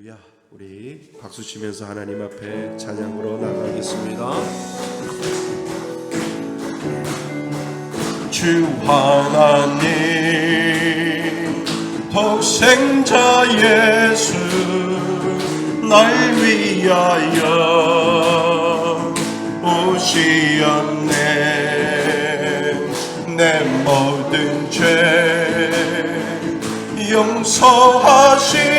할렐루야. 우리 박수 치면서 하나님 앞에 찬양으로 나가겠습니다. 주 하나님 독생자 예수 날 위하여 오시었네. 내 모든 죄 용서하시고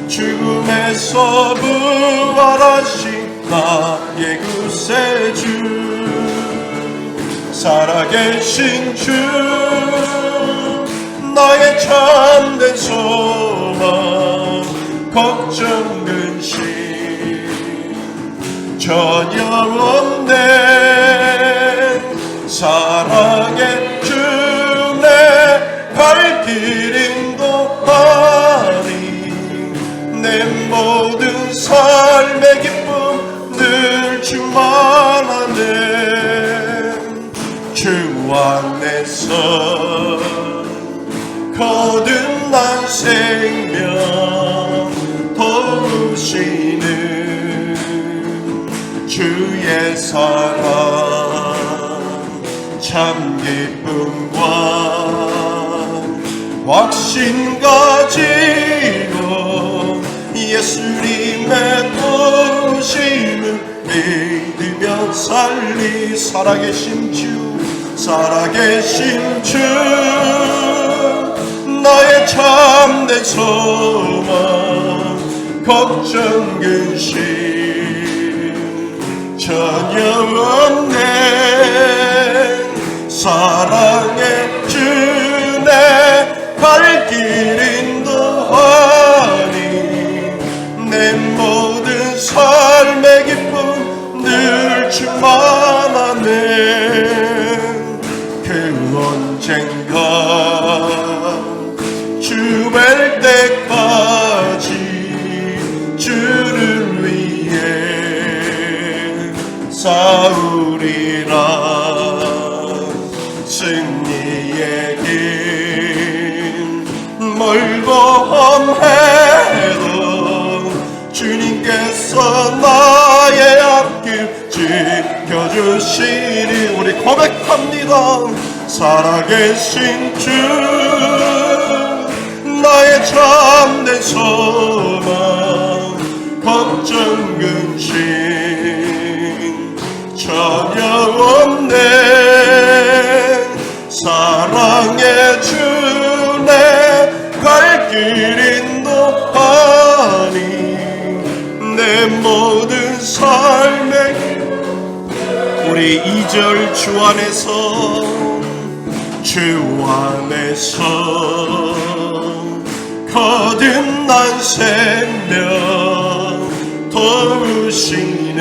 죽음에서 부활하신 나의 구세주 살아계신 주 나의 참된 소망 걱정 근심 전혀 없네. 사랑의 주 내 발길 인도하니 내 모든 삶의 기쁨 늘 충만하네. 주 안에서 거듭난 생명 도우시는 주의 사랑 참 기쁨과 확신 가지고 예수님의 도우심을 믿으며 살리. 살아계신 주 살아계신 주 나의 참된 소망 걱정 근심 전혀 없네. 사랑의 주 내 발길 인도하니 내 모든 삶의 기쁨 늘 충만하네. 그 언젠가 주 뵐 때까지 주를 위해 싸우리라. 승리의 길 멀고 험해도 주님께서 나의 앞길 지켜주시리. 우리 고백합니다. 살아계신 주 나의 참된 소망 걱정 근심 전혀 없네. 사랑의 주 내 발길 인도하니 내 모든 삶의 우리 2절 주 안에서 거듭난 생명 도우시는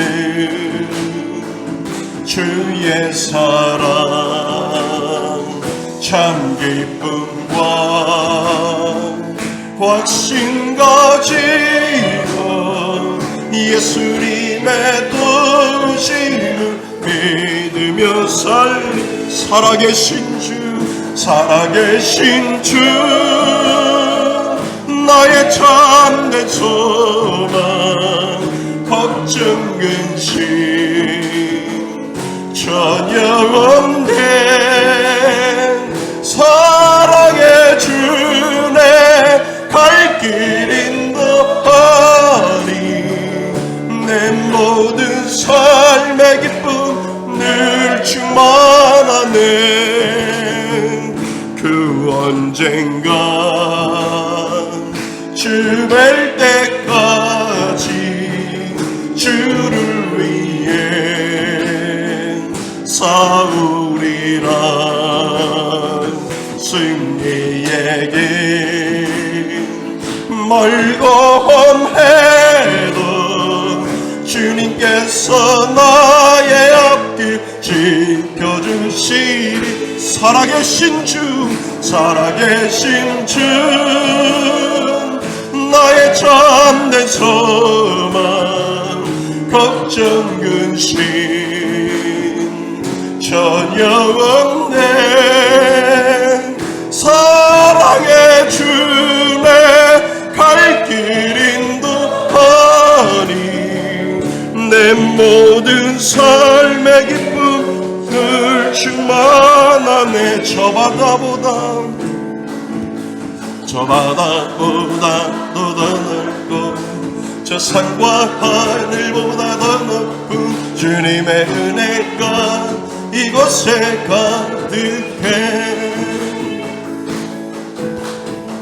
주의 사랑 참 기쁨과 확신 가지고 예수님의 도우심을 믿으며 살리. 살아계신 주 살아계신 주 나의 참된 소망 걱정 근심 전혀 없네. 사랑의 주 내 발길 인도하니 내 모든 삶의 기쁨 늘 충만하네. 그 언젠가 주 뵐 때까지 주를 위해 싸우리라. 승리의 길 멀고 험해도 주님께서 나의 앞길 지켜주시리. 살아계신 주 살아계신 주 나의 참된 소망 걱정 근심 전혀 없네. 사랑의 주 내 갈 길 저 바다보다 더 넓고 저 산과 하늘보다 더 높은 주님의 은혜가 이곳에 가득해.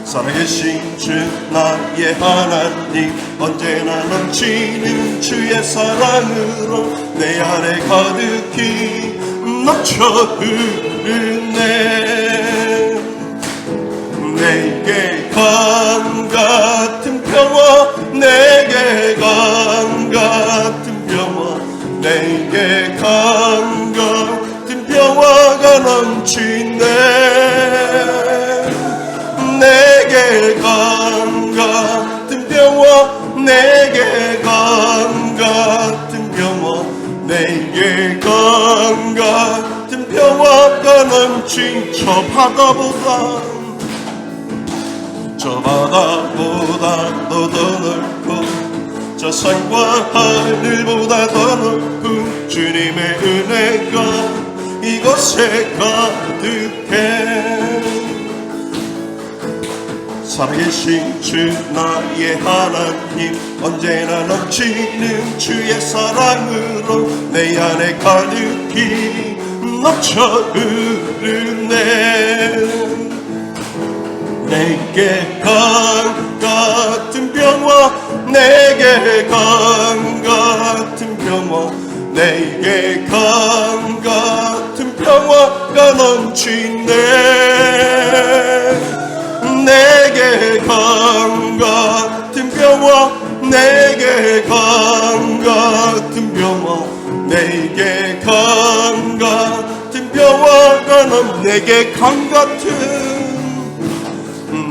살아계신 주 나의 하나님 언제나 넘치는 주의 사랑으로 내 안에 가득히 넘쳐 흐르네. 내게 강 같은 평화 내게 강 같은 평화 내게 강 같은 평화가 넘치네. 내게 강 같은 평화 내게 강 같은 평화 내게 강 같은 평화가 넘친 저 바다보다 더 넓고 저 산과 하늘보다 더 높은 주님의 은혜가 이곳에 가득해. 살아계신 주 나의 하나님 언제나 넘치는 주의 사랑으로 내 안에 가득히 넘쳐 흐르네. 내게 강 같은 평화 내게 강 같은 평화 내게 강 같은 평화가 넘치네. 내게 강 같은 평화 내게 강 같은 평화 내게 강 같은 평화가 내게 강 같은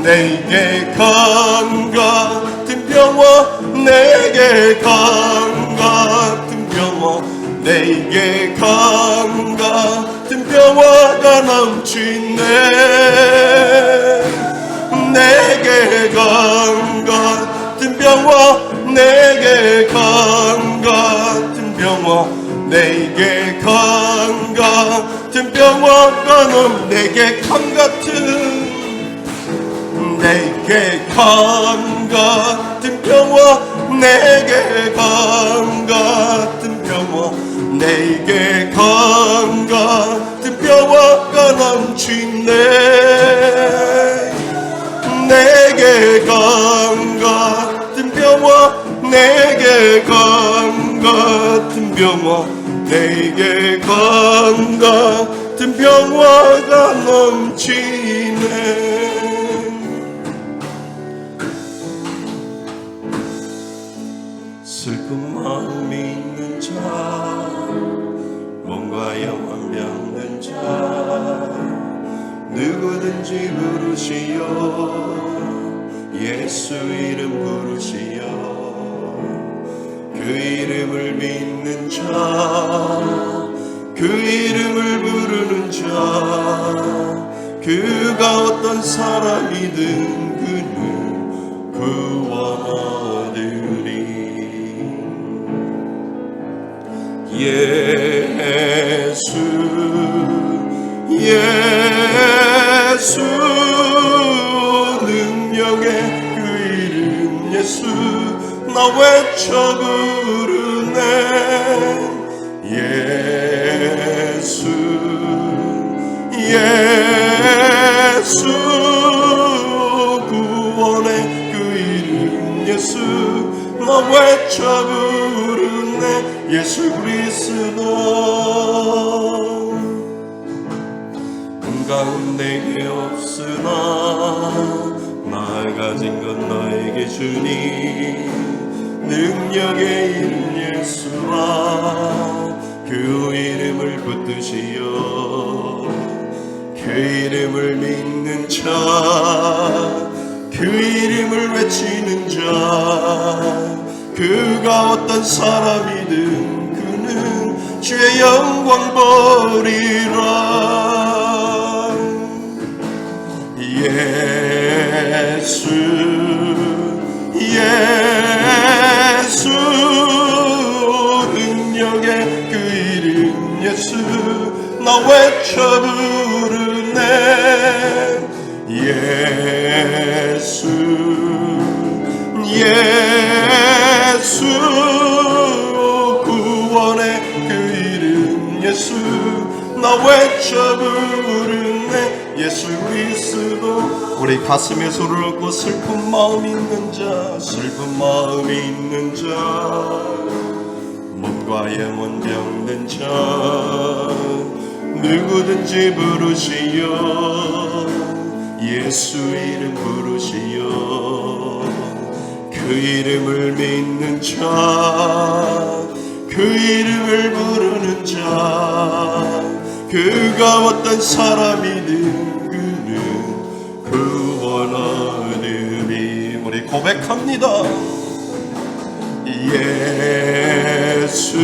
내게 강 같은 평화 내게 강 같은 평화 내게 강 같은 평화가 넘치네. 내게 강 같은 평화 내게 강 같은 평화 내게 강 같은 평화가 내게 강 같은 내게 강 같은 평화 내게 강 같은 평화 내게 강 같은 평화가 넘치네. 내게 강 같은 평화 내게 강 같은 평화 내게 강 같은 평화가 넘치네. 슬픈 마음이 있는 자 몸과 영혼 병든 자 누구든지 부르시오 예수 이름 부르시오. 그 이름을 믿는 자 그 이름을 부르는 자 그가 어떤 사람이든 그는 구원하리니. 예수 예수 능력의 그 이름 예수 나 외쳐 부르네. 예수 예수 구원의 그 이름 예수 나 외쳐 부르네. 예수 그리스도 가운데 내게 없으나 나 가진 건 너에게 주니 능력의 이름 예수라. 그 이름을 붙드시오 그 이름을 믿는 자 그 이름을 외치는 자 그가 어떤 사람이든 그는 주의 영광 보리라. 예수 예수 능력의 그 이름 예수 나 외쳐 부르네. 예수 구원의 그 이름 예수 나 외쳐 부르네 예수 그리스도. 우리 가슴에 손을 얹고 슬픈 마음 있는 자 슬픈 마음 있는 자 몸과 영혼 병든 자 누구든지 부르시오 예수 이름 부르시오. 그 이름을 믿는 자 그 이름을 부르는 자 그가 어떤 사람이든 그는 구원 얻으리. 우리 고백합니다. 예수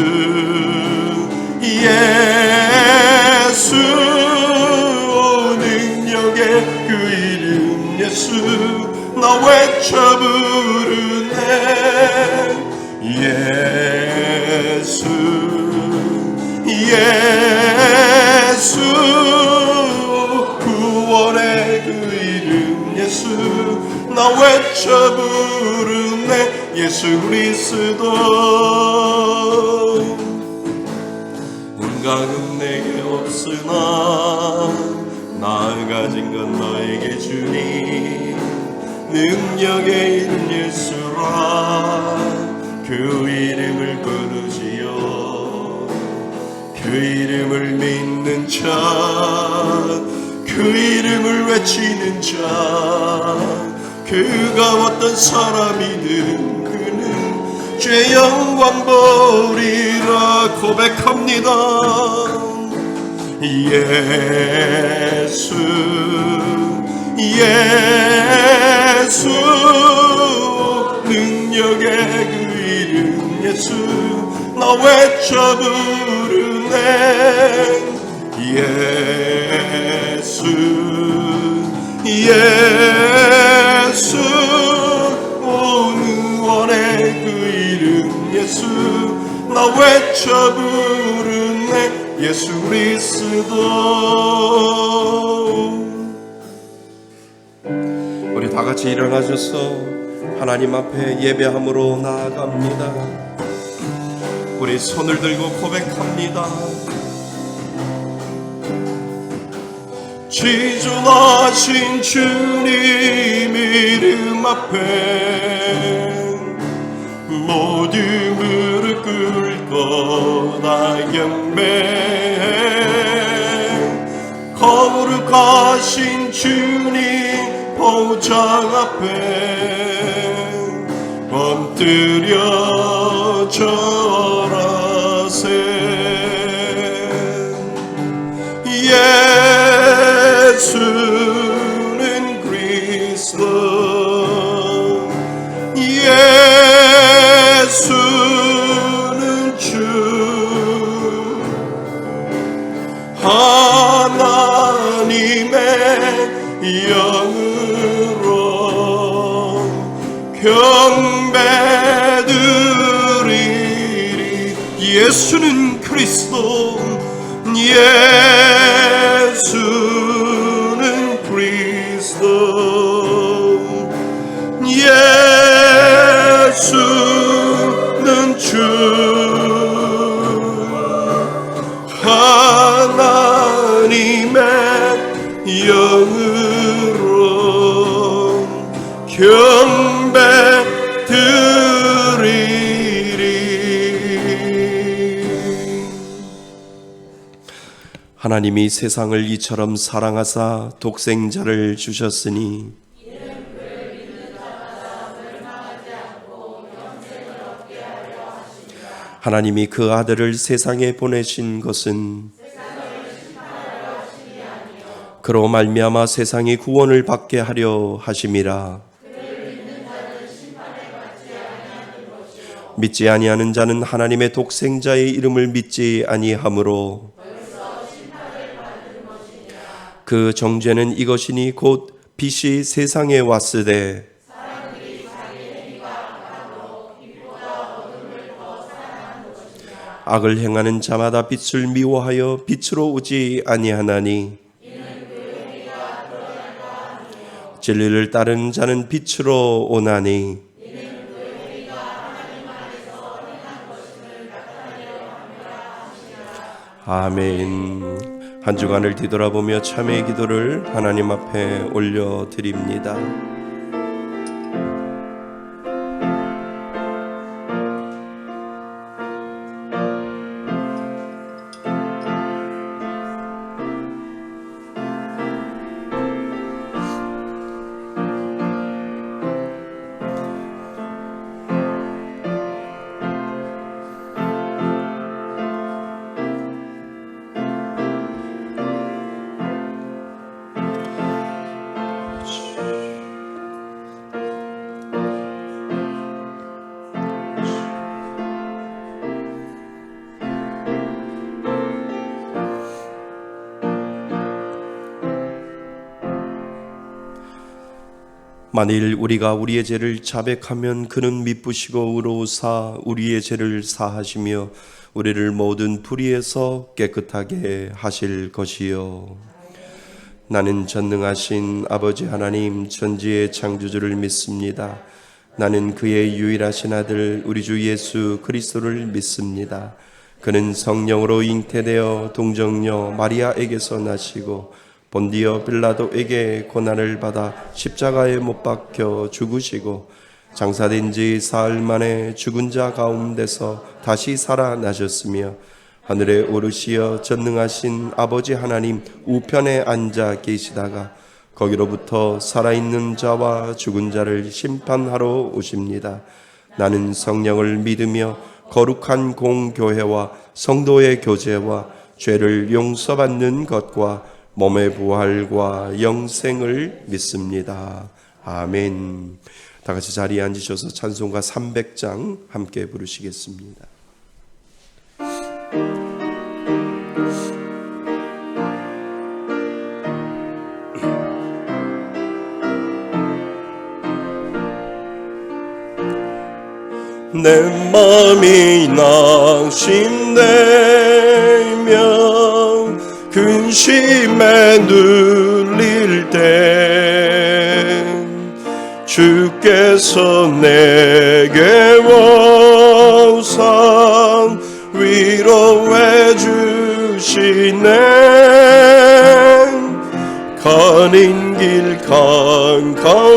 예수 능력의 그 이름 예수 나 외쳐 부르네 예수 예수 구원의 그 이름 예수 나 외쳐 부르네 예수 그리스도. 은강은 내게 없으나 나 가진 건 너에게 주니 능력의 이름 예수라. 그 이름을 부르시오. 그 이름을 믿는 자 그 이름을 외치는 자 그가 어떤 사람이든 그는 죄 영광 버리라. 고백합니다. 예수 예수 능력의 그 이름 예수 나 외쳐 부르네 예수 예수 구원의 그 이름 예수 나 외쳐 부르네 예수 그리스도. 우리 다 같이 일어나셔서 하나님 앞에 예배함으로 나아갑니다. 우리 손을 들고 고백합니다. 지존하신 주님 이름 앞에 모두 무릎 꿇고 다 경배 거룩하신 주님 보좌 앞에 엎드려 절하세. 예수는 그리스도 예수는 주 하나님의 영으로 경배드리리. 예수는 그리스도 예수는 그리스도 예수는 주 하나님의 영으로 경배드리리. 하나님이 세상을 이처럼 사랑하사 독생자를 주셨으니 하나님이 그 아들을 세상에 보내신 것은 그로 말미암아 세상이 구원을 받게 하려 하심이라. 믿지 아니하는 자는 하나님의 독생자의 이름을 믿지 아니하므로 그 정죄는 이것이니 곧 빛이 세상에 왔으되 악을 행하는 자마다 빛을 미워하여 빛으로 오지 아니하나니 진리를 따르는 자는 빛으로 오나니 아멘. 한 주간을 뒤돌아보며 참회의 기도를 하나님 앞에 올려드립니다. 만일 우리가 우리의 죄를 자백하면 그는 미쁘시고 의로우사 우리의 죄를 사하시며 우리를 모든 불의에서 깨끗하게 하실 것이요. 나는 전능하신 아버지 하나님 천지의 창조주를 믿습니다. 나는 그의 유일하신 아들 우리 주 예수 그리스도를 믿습니다. 그는 성령으로 잉태되어 동정녀 마리아에게서 나시고 본디어 빌라도에게 고난을 받아 십자가에 못 박혀 죽으시고 장사된 지 사흘 만에 죽은 자 가운데서 다시 살아나셨으며 하늘에 오르시어 전능하신 아버지 하나님 우편에 앉아 계시다가 거기로부터 살아있는 자와 죽은 자를 심판하러 오십니다. 나는 성령을 믿으며 거룩한 공교회와 성도의 교제와 죄를 용서받는 것과 몸의 부활과 영생을 믿습니다. 아멘. 다 같이 자리에 앉으셔서 찬송가 300장 함께 부르시겠습니다. 내 마음이 낙심되며 근심에 눌릴 때 주께서 내게 와서 위로해 주시네. 가는 길 캄캄하고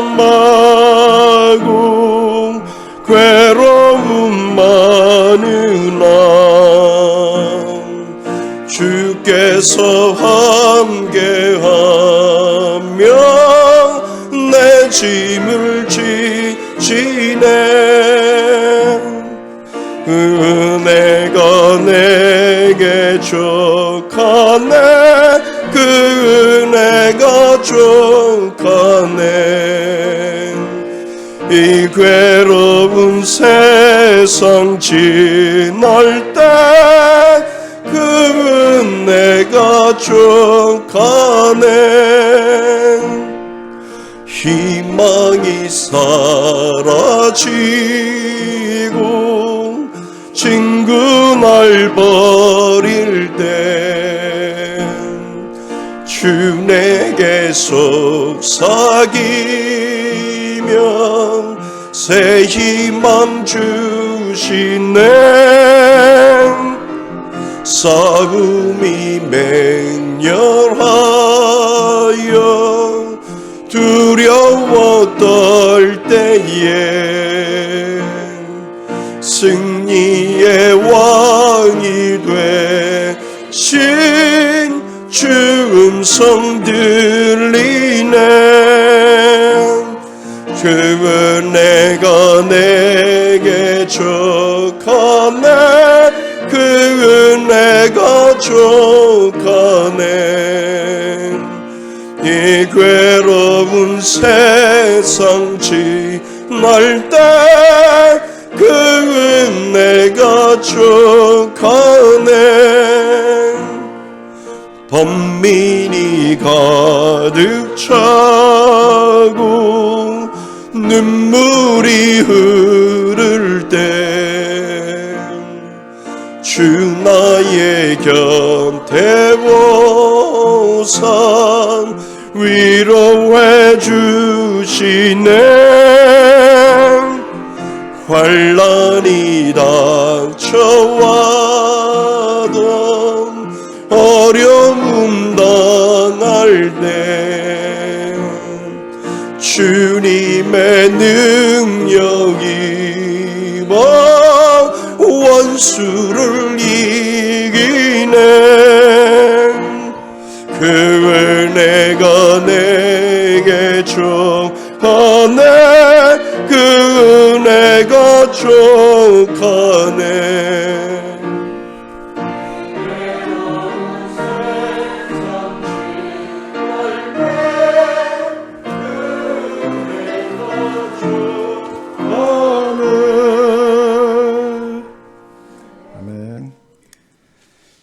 괴로움 많으나 주께서 함께하며 내 짐을 지시네. 은혜가 내게 족하네. 그 은혜가 족하네. 이 괴로운 세상 지날 때 그 은혜가 족하네. 희망이 사라지고 친구 날 버릴 때 주 내게 속삭이며 새 희망 주시네. 싸움이 맹렬하여 두려워 떨 때에 승리의 왕이 되신 주 음성 들리네. 그 은혜가 내게 족하네. 그 은혜가 족하네. 이 괴로운 세상 지날 때 그 은혜가 족하네. 범민이 가득 차고 눈물이 흐를 때 주 나의 곁에 오사 위로해 주시네. 환난이 닥쳐와도 어려움 당할 때 주님의 능력이 원수를 이기네. 그 은혜가 내게 족하네. 그 은혜가 족하네.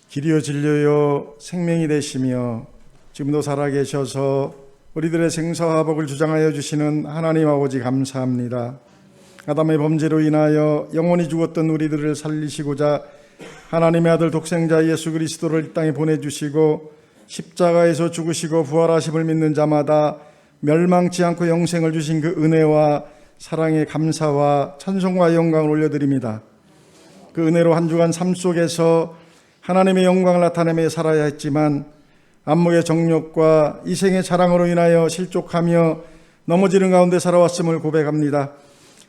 길이요 진리요 생명이 되시며 지금도 살아계셔서 우리들의 생사화복을 주장하여 주시는 하나님 아버지 감사합니다. 아담의 범죄로 인하여 영원히 죽었던 우리들을 살리시고자 하나님의 아들 독생자 예수 그리스도를 이 땅에 보내주시고 십자가에서 죽으시고 부활하심을 믿는 자마다 멸망치 않고 영생을 주신 그 은혜와 사랑의 감사와 찬송과 영광을 올려드립니다. 그 은혜로 한 주간 삶 속에서 하나님의 영광을 나타내며 살아야 했지만 안목의 정욕과 이생의 자랑으로 인하여 실족하며 넘어지는 가운데 살아왔음을 고백합니다.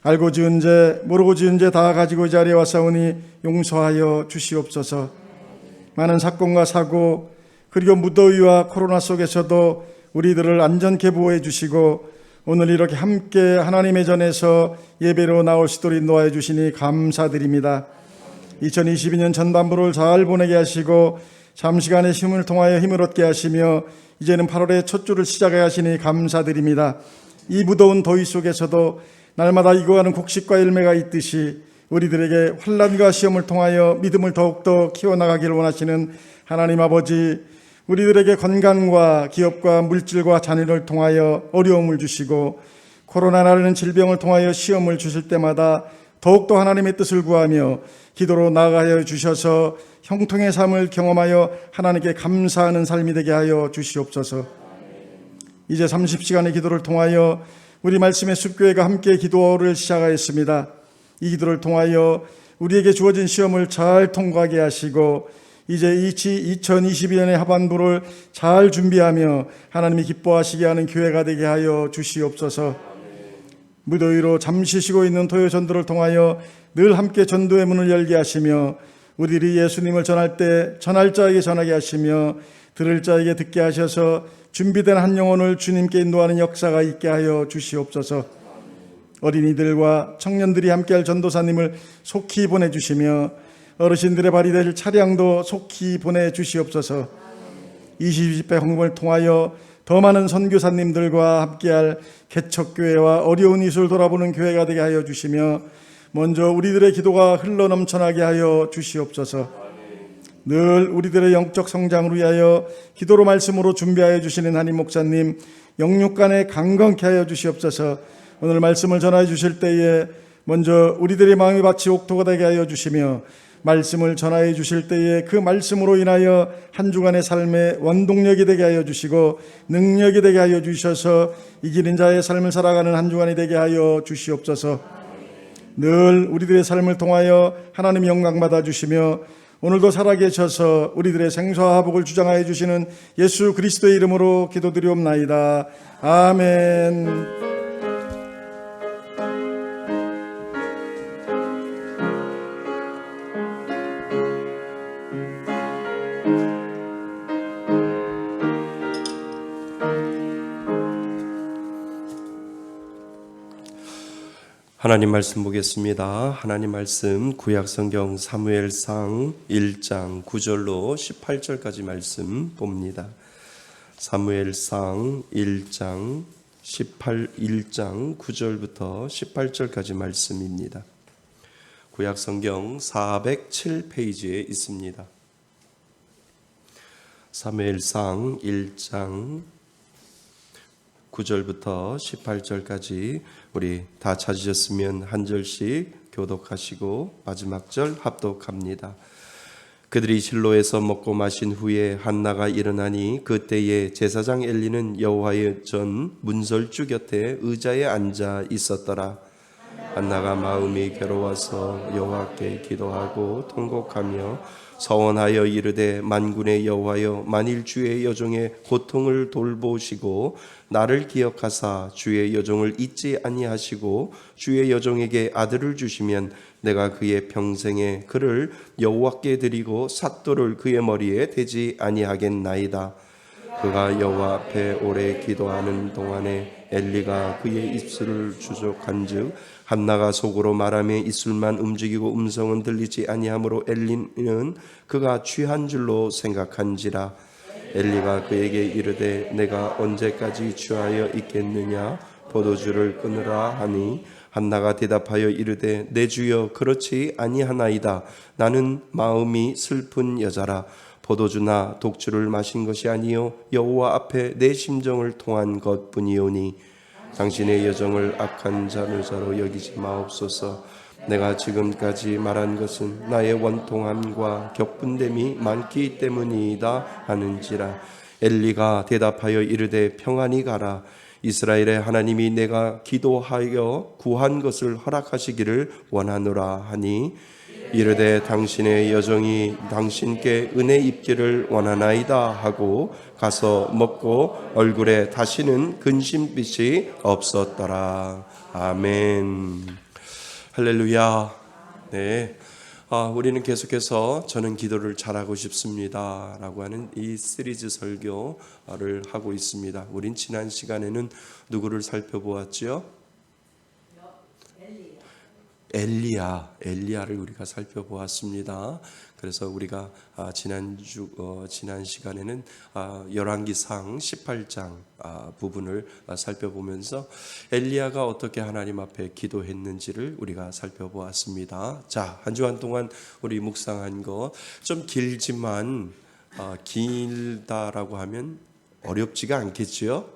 알고 지은 죄 모르고 지은 죄 다 가지고 이 자리에 왔사오니 용서하여 주시옵소서. 많은 사건과 사고 그리고 무더위와 코로나 속에서도 우리들을 안전케 보호해 주시고 오늘 이렇게 함께 하나님의 전에서 예배로 나올 수 있도록 인도하여 주시니 감사드립니다. 2022년 전반부를 잘 보내게 하시고 잠시간의 쉼을 통하여 힘을 얻게 하시며 이제는 8월의 첫 주를 시작해 하시니 감사드립니다. 이 무더운 더위 속에서도 날마다 익어가는 곡식과 열매가 있듯이 우리들에게 환난과 시험을 통하여 믿음을 더욱더 키워나가기를 원하시는 하나님 아버지, 우리들에게 건강과 기업과 물질과 자녀를 통하여 어려움을 주시고 코로나라는 질병을 통하여 시험을 주실 때마다 더욱더 하나님의 뜻을 구하며 기도로 나아가여 주셔서 형통의 삶을 경험하여 하나님께 감사하는 삶이 되게 하여 주시옵소서. 이제 30시간의 기도를 통하여 우리 말씀의 숲교회가 함께 기도를 시작하였습니다. 이 기도를 통하여 우리에게 주어진 시험을 잘 통과하게 하시고 이제 2022년의 하반부를 잘 준비하며 하나님이 기뻐하시게 하는 교회가 되게 하여 주시옵소서. 무더위로 잠시 쉬고 있는 토요 전도를 통하여 늘 함께 전도의 문을 열게 하시며 우리들이 예수님을 전할 때 전할 자에게 전하게 하시며 들을 자에게 듣게 하셔서 준비된 한 영혼을 주님께 인도하는 역사가 있게 하여 주시옵소서. 어린이들과 청년들이 함께할 전도사님을 속히 보내주시며 어르신들의 발이 될 차량도 속히 보내주시옵소서. 2020회 홍보를 통하여 더 많은 선교사님들과 함께할 개척교회와 어려운 이웃을 돌아보는 교회가 되게 하여 주시며 먼저 우리들의 기도가 흘러넘쳐나게 하여 주시옵소서. 늘 우리들의 영적 성장을 위하여 기도로 말씀으로 준비하여 주시는 한임 목사님 영육간에 강건케 하여 주시옵소서. 오늘 말씀을 전하여 주실 때에 먼저 우리들의 마음이 밭이 옥토가 되게 하여 주시며 말씀을 전하여 주실 때에 그 말씀으로 인하여 한 주간의 삶의 원동력이 되게 하여 주시고 능력이 되게 하여 주셔서 이기는 자의 삶을 살아가는 한 주간이 되게 하여 주시옵소서. 늘 우리들의 삶을 통하여 하나님의 영광 받아 주시며 오늘도 살아계셔서 우리들의 생사와 화복을 주장하여 주시는 예수 그리스도의 이름으로 기도드리옵나이다. 아멘. 하나님 말씀 보겠습니다. 하나님 말씀 구약성경 사무엘상 1장 9절로 18절까지 말씀 봅니다. 사무엘상 1장 9절부터 18절까지 말씀입니다. 구약성경 407페이지에 있습니다. 사무엘상 1장 9절부터 18절까지 우리 다 찾으셨으면 한 절씩 교독하시고 마지막 절 합독합니다. 그들이 실로에서 먹고 마신 후에 한나가 일어나니 그때에 제사장 엘리는 여호와의 전 문설주 곁에 의자에 앉아 있었더라. 한나가 마음이 괴로워서 여호와께 기도하고 통곡하며 서원하여 이르되 만군의 여호와여, 만일 주의 여종의 고통을 돌보시고 나를 기억하사 주의 여종을 잊지 아니하시고 주의 여종에게 아들을 주시면 내가 그의 평생에 그를 여호와께 드리고 삿돌을 그의 머리에 대지 아니하겠나이다. 그가 여호와 앞에 오래 기도하는 동안에 엘리가 그의 입술을 주족한즉 한나가 속으로 말하며 입술만 움직이고 음성은 들리지 아니하므로 엘리는 그가 취한 줄로 생각한지라. 엘리가 그에게 이르되 내가 언제까지 취하여 있겠느냐, 포도주를 끊으라 하니 한나가 대답하여 이르되 내 주여, 그렇지 아니하나이다. 나는 마음이 슬픈 여자라. 포도주나 독주를 마신 것이 아니요 여호와 앞에 내 심정을 통한 것뿐이오니 당신의 여정을 악한 자로 여기지 마옵소서. 내가 지금까지 말한 것은 나의 원통함과 격분됨이 많기 때문이다 하는지라. 엘리가 대답하여 이르되 평안히 가라. 이스라엘의 하나님이 내가 기도하여 구한 것을 허락하시기를 원하노라 하니 이르되 당신의 여종이 당신께 은혜 입기를 원하나이다 하고 가서 먹고 얼굴에 다시는 근심빛이 없었더라. 아멘. 할렐루야. 네. 우리는 계속해서 저는 기도를 잘하고 싶습니다 라고 하는 이 시리즈 설교를 하고 있습니다. 우린 지난 시간에는 누구를 살펴보았죠? 엘리야를 우리가 살펴보았습니다. 그래서 우리가 지난 시간에는 열왕기상 18장 부분을 살펴보면서 엘리야가 어떻게 하나님 앞에 기도했는지를 우리가 살펴보았습니다. 자, 한 주간 동안 우리 묵상한 거 좀 길지만 길다라고 하면 어렵지가 않겠지요?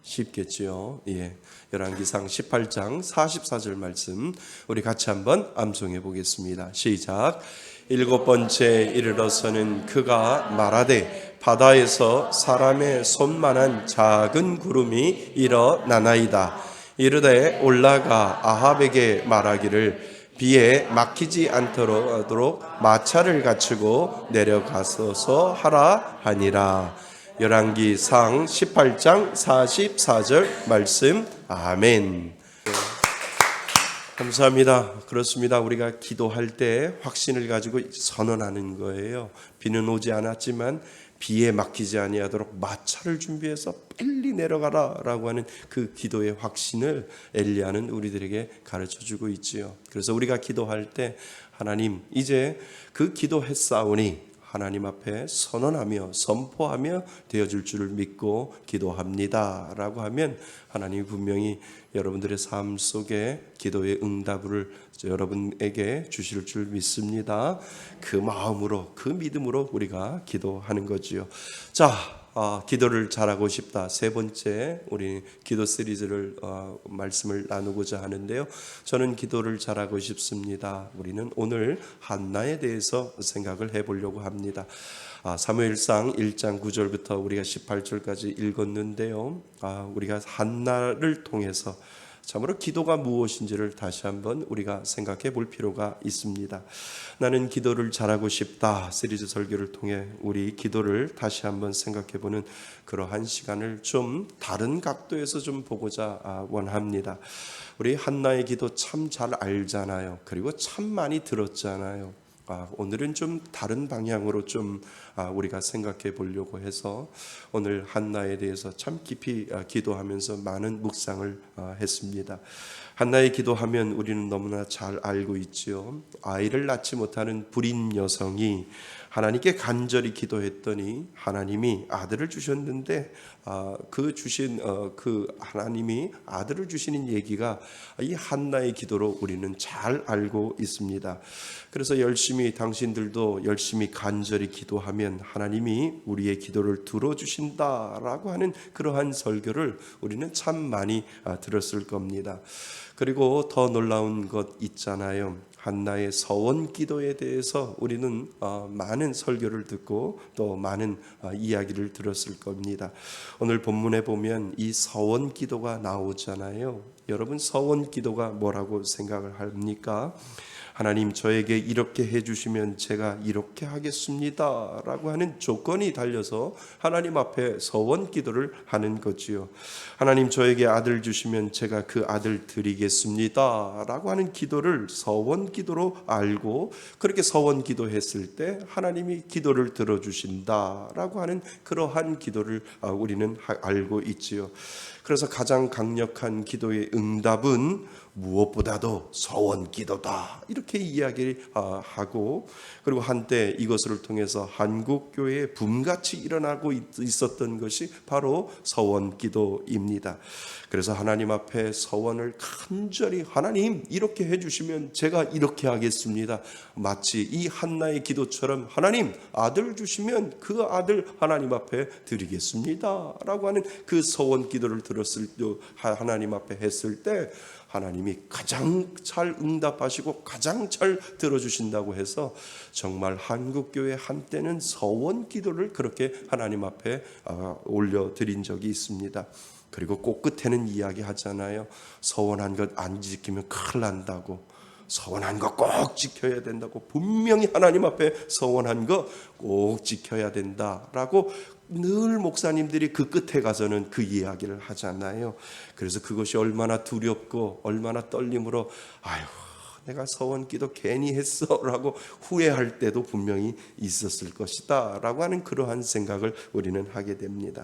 쉽겠지요. 예. 열왕기상 18장 44절 말씀 우리 같이 한번 암송해 보겠습니다. 시작. 일곱 번째 이르러서는 그가 말하되 바다에서 사람의 손만한 작은 구름이 일어나나이다. 이르되 올라가 아합에게 말하기를 비에 막히지 않도록 마차를 갖추고 내려가서서 하라 하니라. 열왕기상 18장 44절 말씀. 아멘. 감사합니다. 그렇습니다. 우리가 기도할 때 확신을 가지고 선언하는 거예요. 비는 오지 않았지만 비에 막히지 아니하도록 마차를 준비해서 빨리 내려가라라고 하는 그 기도의 확신을 엘리야는 우리들에게 가르쳐주고 있지요. 그래서 우리가 기도할 때 하나님, 이제 그 기도했사오니 하나님 앞에 선언하며 선포하며 되어줄 줄을 믿고 기도합니다 라고 하면 하나님이 분명히 여러분들의 삶 속에 기도의 응답을 여러분에게 주실 줄 믿습니다. 그 마음으로, 그 믿음으로 우리가 기도하는 거지요. 자, 기도를 잘하고 싶다. 세 번째 우리 기도 시리즈를 말씀을 나누고자 하는데요. 저는 기도를 잘하고 싶습니다. 우리는 오늘 한나에 대해서 생각을 해보려고 합니다. 사무엘상 1장 9절부터 우리가 18절까지 읽었는데요. 우리가 한나를 통해서 참으로 기도가 무엇인지를 다시 한번 우리가 생각해 볼 필요가 있습니다. 나는 기도를 잘하고 싶다 시리즈 설교를 통해 우리 기도를 다시 한번 생각해 보는 그러한 시간을 좀 다른 각도에서 좀 보고자 원합니다. 우리 한나의 기도 참 잘 알잖아요. 그리고 참 많이 들었잖아요. 오늘은 좀 다른 방향으로 좀 우리가 생각해 보려고 해서 오늘 한나에 대해서 참 깊이 기도하면서 많은 묵상을 했습니다. 한나의 기도하면 우리는 너무나 잘 알고 있죠. 아이를 낳지 못하는 불임 여성이 하나님께 간절히 기도했더니 하나님이 아들을 주셨는데 그 하나님이 아들을 주시는 얘기가 이 한나의 기도로 우리는 잘 알고 있습니다. 그래서 당신들도 열심히 간절히 기도하면 하나님이 우리의 기도를 들어주신다라고 하는 그러한 설교를 우리는 참 많이 들었을 겁니다. 그리고 더 놀라운 것 있잖아요. 한나의 서원 기도에 대해서 우리는 많은 설교를 듣고 또 많은 이야기를 들었을 겁니다. 오늘 본문에 보면 이 서원 기도가 나오잖아요. 여러분, 서원 기도가 뭐라고 생각을 합니까? 하나님, 저에게 이렇게 해주시면 제가 이렇게 하겠습니다 라고 하는 조건이 달려서 하나님 앞에 서원 기도를 하는 거지요. 하나님, 저에게 아들 주시면 제가 그 아들 드리겠습니다 라고 하는 기도를 서원 기도로 알고, 그렇게 서원 기도했을 때 하나님이 기도를 들어주신다 라고 하는 그러한 기도를 우리는 알고 있지요. 그래서 가장 강력한 기도의 응답은 무엇보다도 서원 기도다, 이렇게 이야기를 하고, 그리고 한때 이것을 통해서 한국 교회에 붐같이 일어나고 있었던 것이 바로 서원 기도입니다. 그래서 하나님 앞에 서원을 간절히, 하나님 이렇게 해주시면 제가 이렇게 하겠습니다, 마치 이 한나의 기도처럼 하나님 아들 주시면 그 아들 하나님 앞에 드리겠습니다 라고 하는 그 서원 기도를 들었을 때, 하나님 앞에 했을 때 하나님이 가장 잘 응답하시고 가장 잘 들어주신다고 해서 정말 한국교회 한때는 서원 기도를 그렇게 하나님 앞에 올려드린 적이 있습니다. 그리고 꼭 끝에는 이야기하잖아요. 서원한 것 안 지키면 큰일 난다고, 서원한 거 꼭 지켜야 된다고, 분명히 하나님 앞에 서원한 거 꼭 지켜야 된다라고 늘 목사님들이 그 끝에 가서는 그 이야기를 하잖아요. 그래서 그것이 얼마나 두렵고 얼마나 떨림으로 아유 내가 서원 기도 괜히 했어 라고 후회할 때도 분명히 있었을 것이다 라고 하는 그러한 생각을 우리는 하게 됩니다.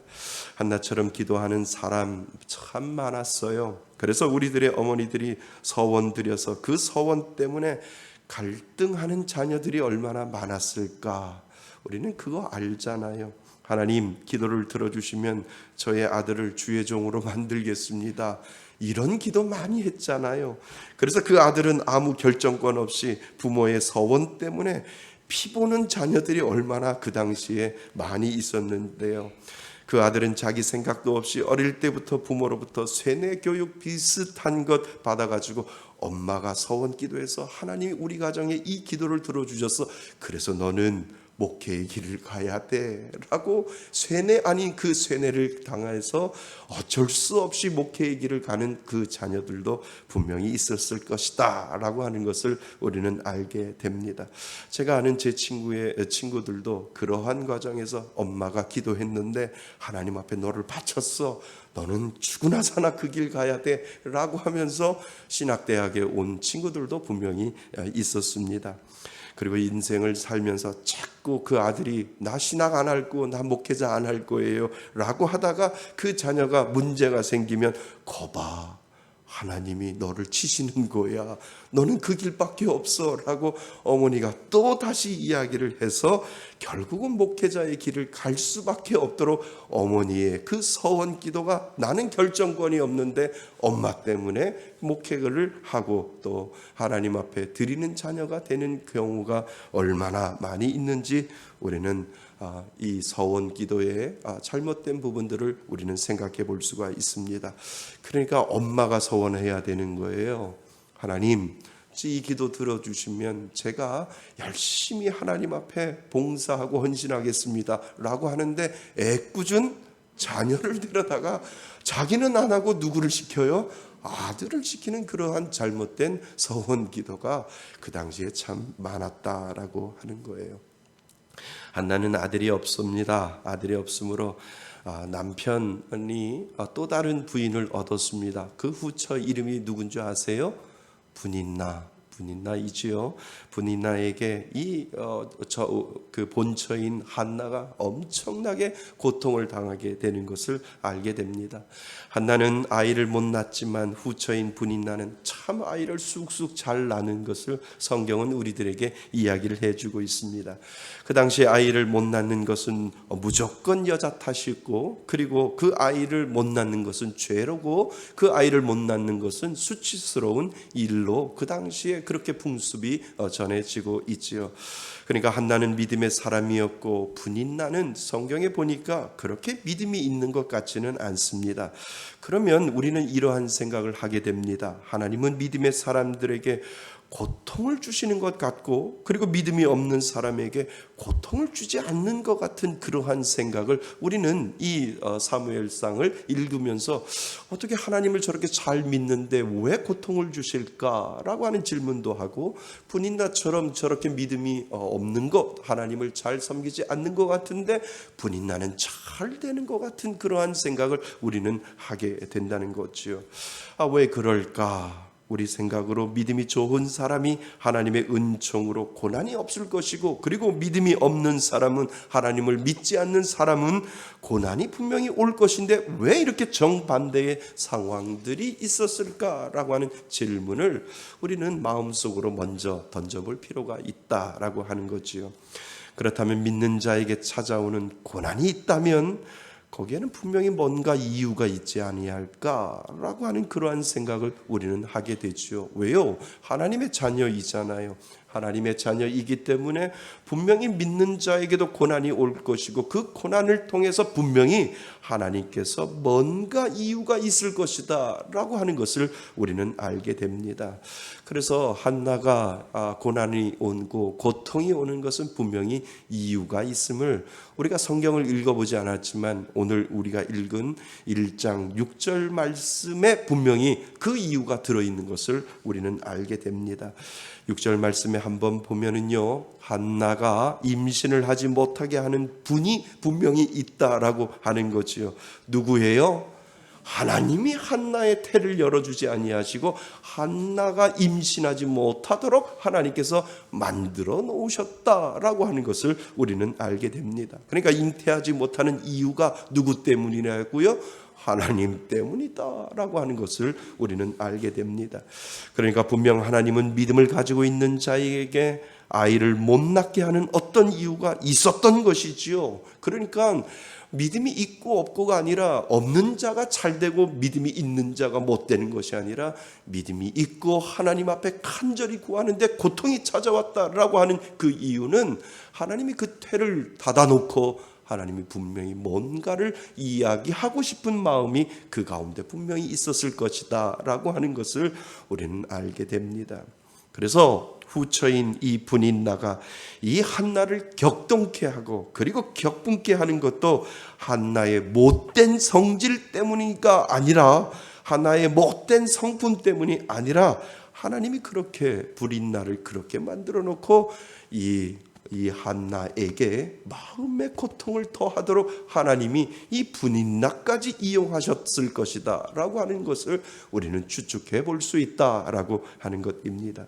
한나처럼 기도하는 사람 참 많았어요. 그래서 우리들의 어머니들이 서원 드려서 그 서원 때문에 갈등하는 자녀들이 얼마나 많았을까, 우리는 그거 알잖아요. 하나님, 기도를 들어주시면 저의 아들을 주의 종으로 만들겠습니다, 이런 기도 많이 했잖아요. 그래서 그 아들은 아무 결정권 없이 부모의 서원 때문에 피보는 자녀들이 얼마나 그 당시에 많이 있었는데요. 그 아들은 자기 생각도 없이 어릴 때부터 부모로부터 세뇌 교육 비슷한 것 받아가지고 엄마가 서원 기도해서 하나님이 우리 가정에 이 기도를 들어주셔서 그래서 너는 목회의 길을 가야 돼 라고 쇠뇌 아닌 그 쇠뇌를 당해서 어쩔 수 없이 목회의 길을 가는 그 자녀들도 분명히 있었을 것이다 라고 하는 것을 우리는 알게 됩니다. 제가 아는 제 친구들도 그러한 과정에서 엄마가 기도했는데 하나님 앞에 너를 바쳤어, 너는 죽으나 사나 그 길 가야 돼 라고 하면서 신학대학에 온 친구들도 분명히 있었습니다. 그리고 인생을 살면서 자꾸 그 아들이 나 신학 안 할 거고 나 목회자 안 할 거예요 라고 하다가 그 자녀가 문제가 생기면 거봐, 하나님이 너를 치시는 거야, 너는 그 길밖에 없어 라고 어머니가 또 다시 이야기를 해서 결국은 목회자의 길을 갈 수밖에 없도록 어머니의 그 서원 기도가, 나는 결정권이 없는데 엄마 때문에 목회를 하고 또 하나님 앞에 드리는 자녀가 되는 경우가 얼마나 많이 있는지 우리는 이 서원 기도의 잘못된 부분들을 우리는 생각해 볼 수가 있습니다. 그러니까 엄마가 서원해야 되는 거예요. 하나님, 이 기도 들어주시면 제가 열심히 하나님 앞에 봉사하고 헌신하겠습니다 라고 하는데 애꿎은 자녀를 데려다가 자기는 안 하고 누구를 시켜요? 아들을 시키는 그러한 잘못된 서원 기도가 그 당시에 참 많았다라고 하는 거예요. 한나는 아들이 없습니다. 아들이 없으므로 남편이 또 다른 부인을 얻었습니다. 그 후처 이름이 누군지 아세요? 분인나이지요. 분인나에게 그 본처인 한나가 엄청나게 고통을 당하게 되는 것을 알게 됩니다. 한나는 아이를 못 낳았지만 후처인 분인나는 참 아이를 쑥쑥 잘 낳는 것을 성경은 우리들에게 이야기를 해주고 있습니다. 그 당시에 아이를 못 낳는 것은 무조건 여자 탓이고, 그리고 그 아이를 못 낳는 것은 죄로고, 그 아이를 못 낳는 것은 수치스러운 일로 그 당시에 그렇게 풍습이 전해지고 있지요. 그러니까 한나는 믿음의 사람이었고 분인나는 성경에 보니까 그렇게 믿음이 있는 것 같지는 않습니다. 그러면 우리는 이러한 생각을 하게 됩니다. 하나님은 믿음의 사람들에게 고통을 주시는 것 같고, 그리고 믿음이 없는 사람에게 고통을 주지 않는 것 같은 그러한 생각을 우리는 이 사무엘상을 읽으면서 어떻게 하나님을 저렇게 잘 믿는데 왜 고통을 주실까라고 하는 질문도 하고, 분인나처럼 저렇게 믿음이 없는 것, 하나님을 잘 섬기지 않는 것 같은데 분인나는 잘 되는 것 같은 그러한 생각을 우리는 하게 된다는 거지요. 왜 그럴까? 우리 생각으로 믿음이 좋은 사람이 하나님의 은총으로 고난이 없을 것이고, 그리고 믿음이 없는 사람은, 하나님을 믿지 않는 사람은 고난이 분명히 올 것인데 왜 이렇게 정반대의 상황들이 있었을까라고 하는 질문을 우리는 마음속으로 먼저 던져볼 필요가 있다라고 하는 거지요. 그렇다면 믿는 자에게 찾아오는 고난이 있다면 거기에는 분명히 뭔가 이유가 있지 아니할까라고 하는 그러한 생각을 우리는 하게 되죠. 왜요? 하나님의 자녀이잖아요. 하나님의 자녀이기 때문에 분명히 믿는 자에게도 고난이 올 것이고, 그 고난을 통해서 분명히 하나님께서 뭔가 이유가 있을 것이다 라고 하는 것을 우리는 알게 됩니다. 그래서 한나가 고난이 오고 고통이 오는 것은 분명히 이유가 있음을 우리가 성경을 읽어보지 않았지만 오늘 우리가 읽은 1장 6절 말씀에 분명히 그 이유가 들어있는 것을 우리는 알게 됩니다. 6절 말씀에 한번 보면은요, 한나가 임신을 하지 못하게 하는 분이 분명히 있다라고 하는 거지요. 누구예요? 하나님이 한나의 태를 열어주지 아니하시고 한나가 임신하지 못하도록 하나님께서 만들어 놓으셨다라고 하는 것을 우리는 알게 됩니다. 그러니까 잉태하지 못하는 이유가 누구 때문이냐고요? 하나님 때문이다라고 하는 것을 우리는 알게 됩니다. 그러니까 분명 하나님은 믿음을 가지고 있는 자에게 아이를 못 낳게 하는 어떤 이유가 있었던 것이지요. 그러니까 믿음이 있고 없고가 아니라, 없는 자가 잘 되고 믿음이 있는 자가 못 되는 것이 아니라, 믿음이 있고 하나님 앞에 간절히 구하는데 고통이 찾아왔다라고 하는 그 이유는 하나님이 그 태를 닫아놓고 하나님이 분명히 뭔가를 이야기하고 싶은 마음이 그 가운데 분명히 있었을 것이다 라고 하는 것을 우리는 알게 됩니다. 그래서 후처인 이 분인나가 이 한나를 격동케 하고, 그리고 격분케 하는 것도 한나의 못된 성질 때문이가 아니라, 한나의 못된 성품 때문이 아니라, 하나님이 그렇게 분인나를 그렇게 만들어 놓고 이 한나에게 마음의 고통을 더하도록 하나님이 이 분인나까지 이용하셨을 것이다 라고 하는 것을 우리는 추측해 볼 수 있다라고 하는 것입니다.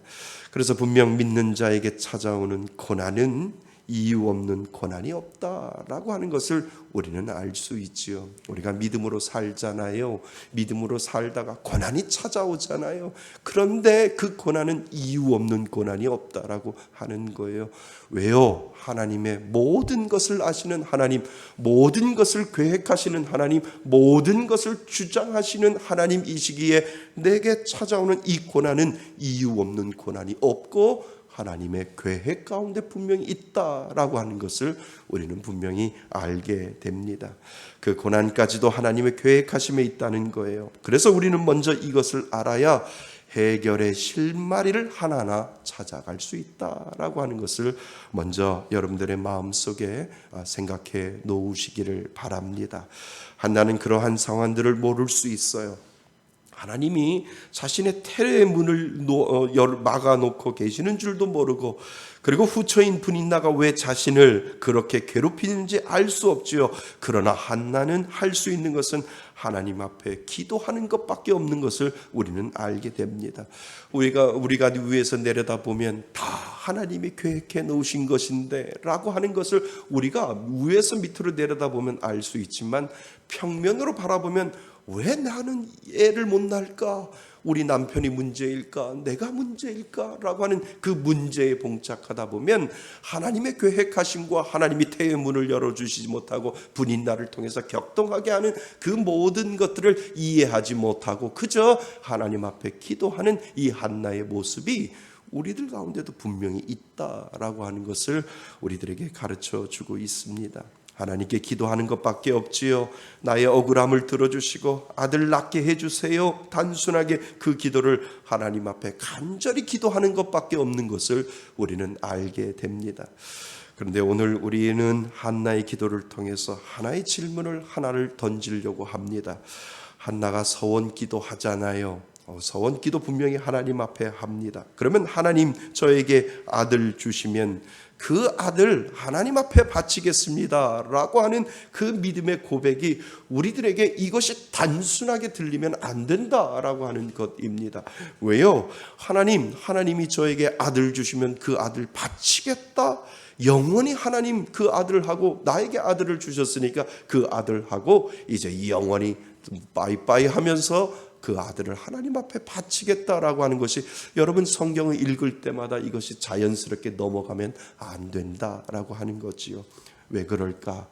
그래서 분명 믿는 자에게 찾아오는 고난은 이유 없는 고난이 없다라고 하는 것을 우리는 알 수 있지요. 우리가 믿음으로 살잖아요. 믿음으로 살다가 고난이 찾아오잖아요. 그런데 그 고난은 이유 없는 고난이 없다라고 하는 거예요. 왜요? 하나님의 모든 것을 아시는 하나님, 모든 것을 계획하시는 하나님, 모든 것을 주장하시는 하나님이시기에 내게 찾아오는 이 고난은 이유 없는 고난이 없고 하나님의 계획 가운데 분명히 있다라고 하는 것을 우리는 분명히 알게 됩니다. 그 고난까지도 하나님의 계획하심에 있다는 거예요. 그래서 우리는 먼저 이것을 알아야 해결의 실마리를 하나하나 찾아갈 수 있다라고 하는 것을 먼저 여러분들의 마음속에 생각해 놓으시기를 바랍니다. 한나는 그러한 상황들을 모를 수 있어요. 하나님이 자신의 태의 문을 막아놓고 계시는 줄도 모르고, 그리고 후처인 분인나가 왜 자신을 그렇게 괴롭히는지 알 수 없지요. 그러나 한나는 할 수 있는 것은 하나님 앞에 기도하는 것밖에 없는 것을 우리는 알게 됩니다. 우리가 위에서 내려다보면 다 하나님이 계획해 놓으신 것인데 라고 하는 것을 우리가 위에서 밑으로 내려다보면 알 수 있지만, 평면으로 바라보면 왜 나는 애를 못 낳을까? 우리 남편이 문제일까? 내가 문제일까? 라고 하는 그 문제에 봉착하다 보면 하나님의 계획하심과 하나님이 태의 문을 열어주시지 못하고 분인나를 통해서 격동하게 하는 그 모든 것들을 이해하지 못하고 그저 하나님 앞에 기도하는 이 한나의 모습이 우리들 가운데도 분명히 있다라고 하는 것을 우리들에게 가르쳐 주고 있습니다. 하나님께 기도하는 것밖에 없지요. 나의 억울함을 들어주시고 아들 낳게 해주세요. 단순하게 그 기도를 하나님 앞에 간절히 기도하는 것밖에 없는 것을 우리는 알게 됩니다. 그런데 오늘 우리는 한나의 기도를 통해서 하나의 질문을 하나를 던지려고 합니다. 한나가 서원 기도하잖아요. 서원 기도 분명히 하나님 앞에 합니다. 그러면 하나님 저에게 아들 주시면 그 아들 하나님 앞에 바치겠습니다 라고 하는 그 믿음의 고백이 우리들에게 이것이 단순하게 들리면 안 된다라고 하는 것입니다. 왜요? 하나님이 저에게 아들 주시면 그 아들 바치겠다. 영원히 하나님 그 아들하고 나에게 아들을 주셨으니까 그 아들하고 이제 영원히 빠이빠이 하면서 그 아들을 하나님 앞에 바치겠다라고 하는 것이 여러분 성경을 읽을 때마다 이것이 자연스럽게 넘어가면 안 된다라고 하는 거지요. 왜 그럴까?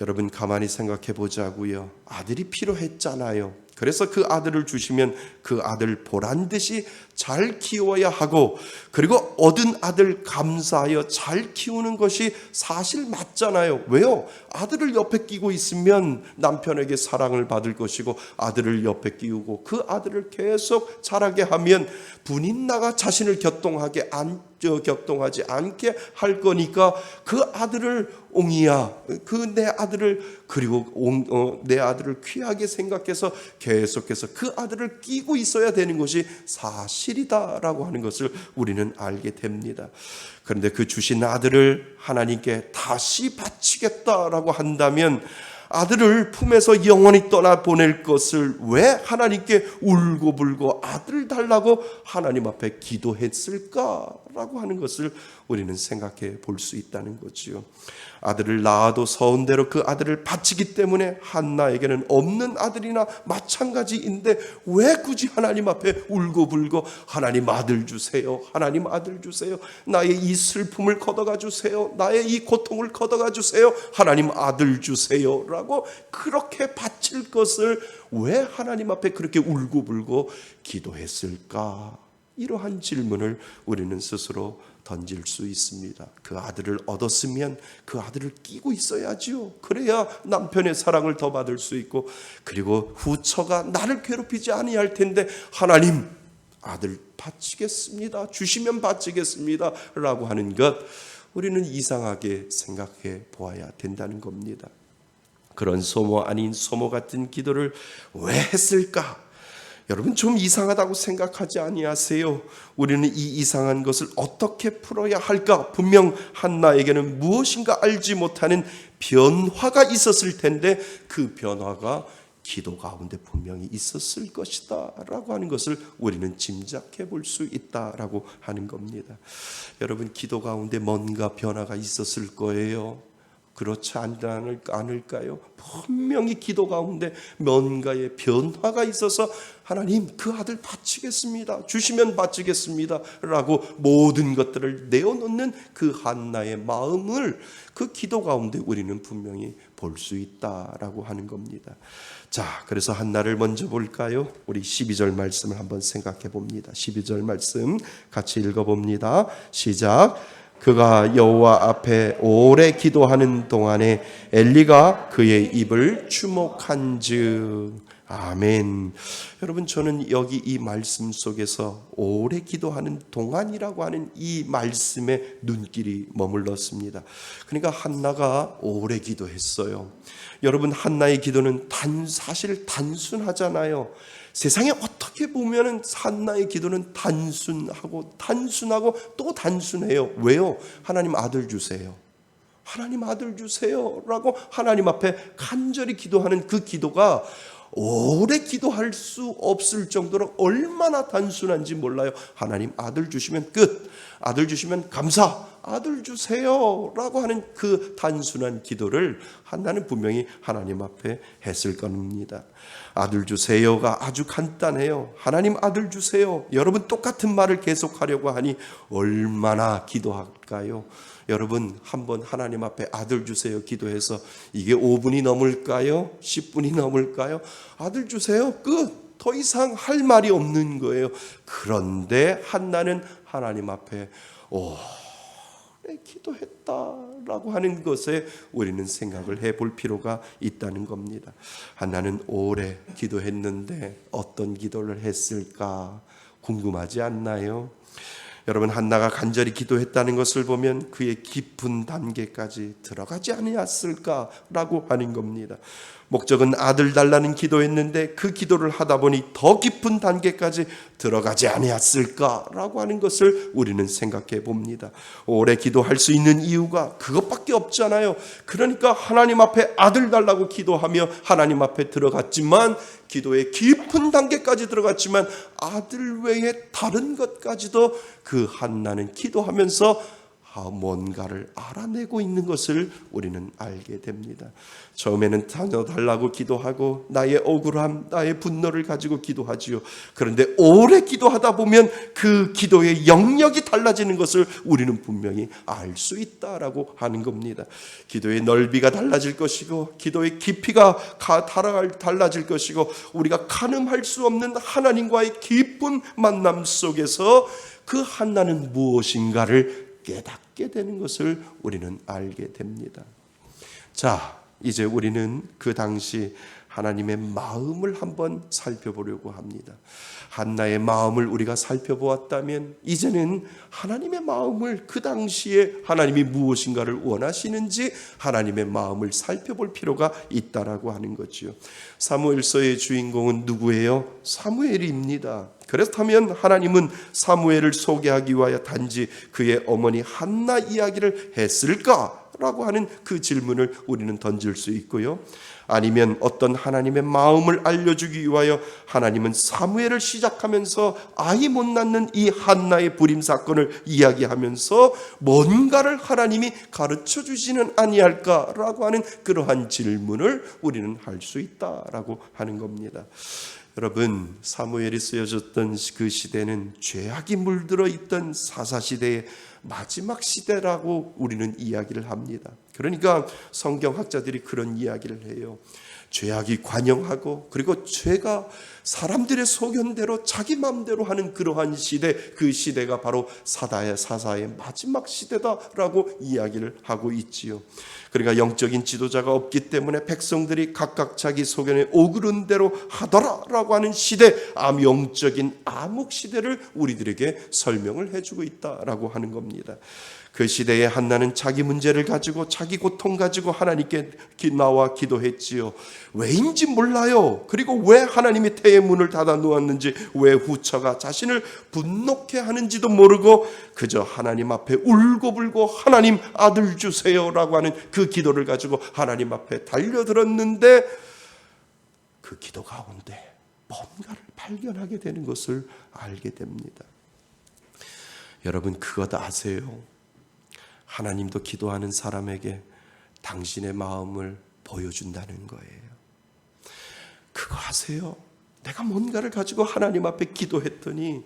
여러분 가만히 생각해 보자고요. 아들이 필요했잖아요. 그래서 그 아들을 주시면 그 아들 보란듯이 잘 키워야 하고 그리고 얻은 아들 감사하여 잘 키우는 것이 사실 맞잖아요. 왜요? 아들을 옆에 끼고 있으면 남편에게 사랑을 받을 것이고 아들을 옆에 끼우고 그 아들을 계속 자라게 하면 분인나가 자신을 격동하지 않게 할 거니까 그 아들을 옹이야 그 내 아들을 그리고 내 아들을 귀하게 생각해서 계속해서 그 아들을 끼고 있어야 되는 것이 사실이다라고 하는 것을 우리는 알게 됩니다. 그런데 그 주신 아들을 하나님께 다시 바치겠다라고 한다면 아들을 품에서 영원히 떠나보낼 것을 왜 하나님께 울고불고 아들을 달라고 하나님 앞에 기도했을까라고 하는 것을 우리는 생각해 볼 수 있다는 거지요. 아들을 낳아도 서운대로 그 아들을 바치기 때문에 한나에게는 없는 아들이나 마찬가지인데 왜 굳이 하나님 앞에 울고불고 하나님 아들 주세요, 하나님 아들 주세요, 나의 이 슬픔을 걷어가 주세요, 나의 이 고통을 걷어가 주세요, 하나님 아들 주세요 라고 그렇게 바칠 것을 왜 하나님 앞에 그렇게 울고불고 기도했을까? 이러한 질문을 우리는 스스로 던질 수 있습니다. 그 아들을 얻었으면 그 아들을 끼고 있어야지요. 그래야 남편의 사랑을 더 받을 수 있고 그리고 후처가 나를 괴롭히지 아니할 텐데 하나님 아들 바치겠습니다. 주시면 바치겠습니다 라고 하는 것 우리는 이상하게 생각해 보아야 된다는 겁니다. 그런 소모 아닌 소모 같은 기도를 왜 했을까? 여러분 좀 이상하다고 생각하지 아니하세요? 우리는 이 이상한 것을 어떻게 풀어야 할까? 분명 한나에게는 무엇인가 알지 못하는 변화가 있었을 텐데 그 변화가 기도 가운데 분명히 있었을 것이다 라고 하는 것을 우리는 짐작해 볼 수 있다라고 하는 겁니다. 여러분 기도 가운데 뭔가 변화가 있었을 거예요. 그렇지 않을까요? 분명히 기도 가운데 뭔가의 변화가 있어서 하나님 그 아들 바치겠습니다. 주시면 바치겠습니다 라고 모든 것들을 내어놓는 그 한나의 마음을 그 기도 가운데 우리는 분명히 볼 수 있다라고 하는 겁니다. 자, 그래서 한나를 먼저 볼까요? 우리 12절 말씀을 한번 생각해 봅니다. 12절 말씀 같이 읽어봅니다. 시작. 그가 여호와 앞에 오래 기도하는 동안에 엘리가 그의 입을 주목한즉. 아멘. 여러분 저는 여기 이 말씀 속에서 오래 기도하는 동안이라고 하는 이 말씀에 눈길이 머물렀습니다. 그러니까 한나가 오래 기도했어요. 여러분 한나의 기도는 사실 단순하잖아요. 세상에 어떻게 보면 한나의 기도는 단순하고 또 단순해요. 왜요? 하나님 아들 주세요. 하나님 아들 주세요 라고 하나님 앞에 간절히 기도하는 그 기도가 오래 기도할 수 없을 정도로 얼마나 단순한지 몰라요. 하나님 아들 주시면 끝, 아들 주시면 감사, 아들 주세요 라고 하는 그 단순한 기도를 한나는 분명히 하나님 앞에 했을 겁니다. 아들 주세요가 아주 간단해요. 하나님 아들 주세요. 여러분 똑같은 말을 계속하려고 하니 얼마나 기도할까요? 여러분 한번 하나님 앞에 아들 주세요 기도해서 이게 5분이 넘을까요? 10분이 넘을까요? 아들 주세요 끝. 더 이상 할 말이 없는 거예요. 그런데 한나는 하나님 앞에 오래 기도했다라고 하는 것에 우리는 생각을 해볼 필요가 있다는 겁니다. 한나는 오래 기도했는데 어떤 기도를 했을까 궁금하지 않나요? 여러분, 한나가 간절히 기도했다는 것을 보면 그의 깊은 단계까지 들어가지 아니었을까라고 하는 겁니다. 목적은 아들 달라는 기도했는데 그 기도를 하다 보니 더 깊은 단계까지 들어가지 아니었을까라고 하는 것을 우리는 생각해 봅니다. 오래 기도할 수 있는 이유가 그것밖에 없잖아요. 그러니까 하나님 앞에 아들 달라고 기도하며 하나님 앞에 들어갔지만, 기도의 깊은 단계까지 들어갔지만 아들 외에 다른 것까지도 그 한나는 기도하면서 뭔가를 알아내고 있는 것을 우리는 알게 됩니다. 처음에는 자녀 달라고 기도하고 나의 억울함, 나의 분노를 가지고 기도하지요. 그런데 오래 기도하다 보면 그 기도의 영역이 달라지는 것을 우리는 분명히 알 수 있다라고 하는 겁니다. 기도의 넓이가 달라질 것이고 기도의 깊이가 달라질 것이고, 우리가 가늠할 수 없는 하나님과의 깊은 만남 속에서 그 한나는 무엇인가를 깨닫게 되는 것을 우리는 알게 됩니다. 자, 이제 우리는 그 당시 하나님의 마음을 한번 살펴보려고 합니다. 한나의 마음을 우리가 살펴보았다면 이제는 하나님의 마음을, 그 당시에 하나님이 무엇인가를 원하시는지 하나님의 마음을 살펴볼 필요가 있다라고 하는 거지요. 사무엘서의 주인공은 누구예요? 사무엘입니다. 그렇다면 하나님은 사무엘을 소개하기 위하여 단지 그의 어머니 한나 이야기를 했을까라고 하는 그 질문을 우리는 던질 수 있고요. 아니면 어떤 하나님의 마음을 알려주기 위하여 하나님은 사무엘을 시작하면서 아이 못 낳는 이 한나의 불임 사건을 이야기하면서 뭔가를 하나님이 가르쳐 주지는 아니할까라고 하는 그러한 질문을 우리는 할 수 있다라고 하는 겁니다. 여러분, 사무엘이 쓰여졌던 그 시대는 죄악이 물들어 있던 사사시대의 마지막 시대라고 우리는 이야기를 합니다. 그러니까 성경학자들이 그런 이야기를 해요. 죄악이 관영하고, 그리고 죄가 사람들의 소견대로 자기 마음대로 하는 그러한 시대, 그 시대가 바로 사사의 마지막 시대다라고 이야기를 하고 있지요. 그러니까 영적인 지도자가 없기 때문에 백성들이 각각 자기 소견에 오그른 대로 하더라라고 하는 시대, 영적인 암흑 시대를 우리들에게 설명을 해주고 있다라고 하는 겁니다. 그 시대에 한나는 자기 문제를 가지고, 자기 고통 가지고 하나님께 나와 기도했지요. 왜인지 몰라요. 그리고 왜 하나님이 태의 문을 닫아 놓았는지, 왜 후처가 자신을 분노케 하는지도 모르고 그저 하나님 앞에 울고불고 하나님 아들 주세요라고 하는 그 기도를 가지고 하나님 앞에 달려들었는데, 그 기도 가운데 뭔가를 발견하게 되는 것을 알게 됩니다. 여러분, 그것 아세요? 하나님도 기도하는 사람에게 당신의 마음을 보여준다는 거예요. 그거 아세요? 내가 뭔가를 가지고 하나님 앞에 기도했더니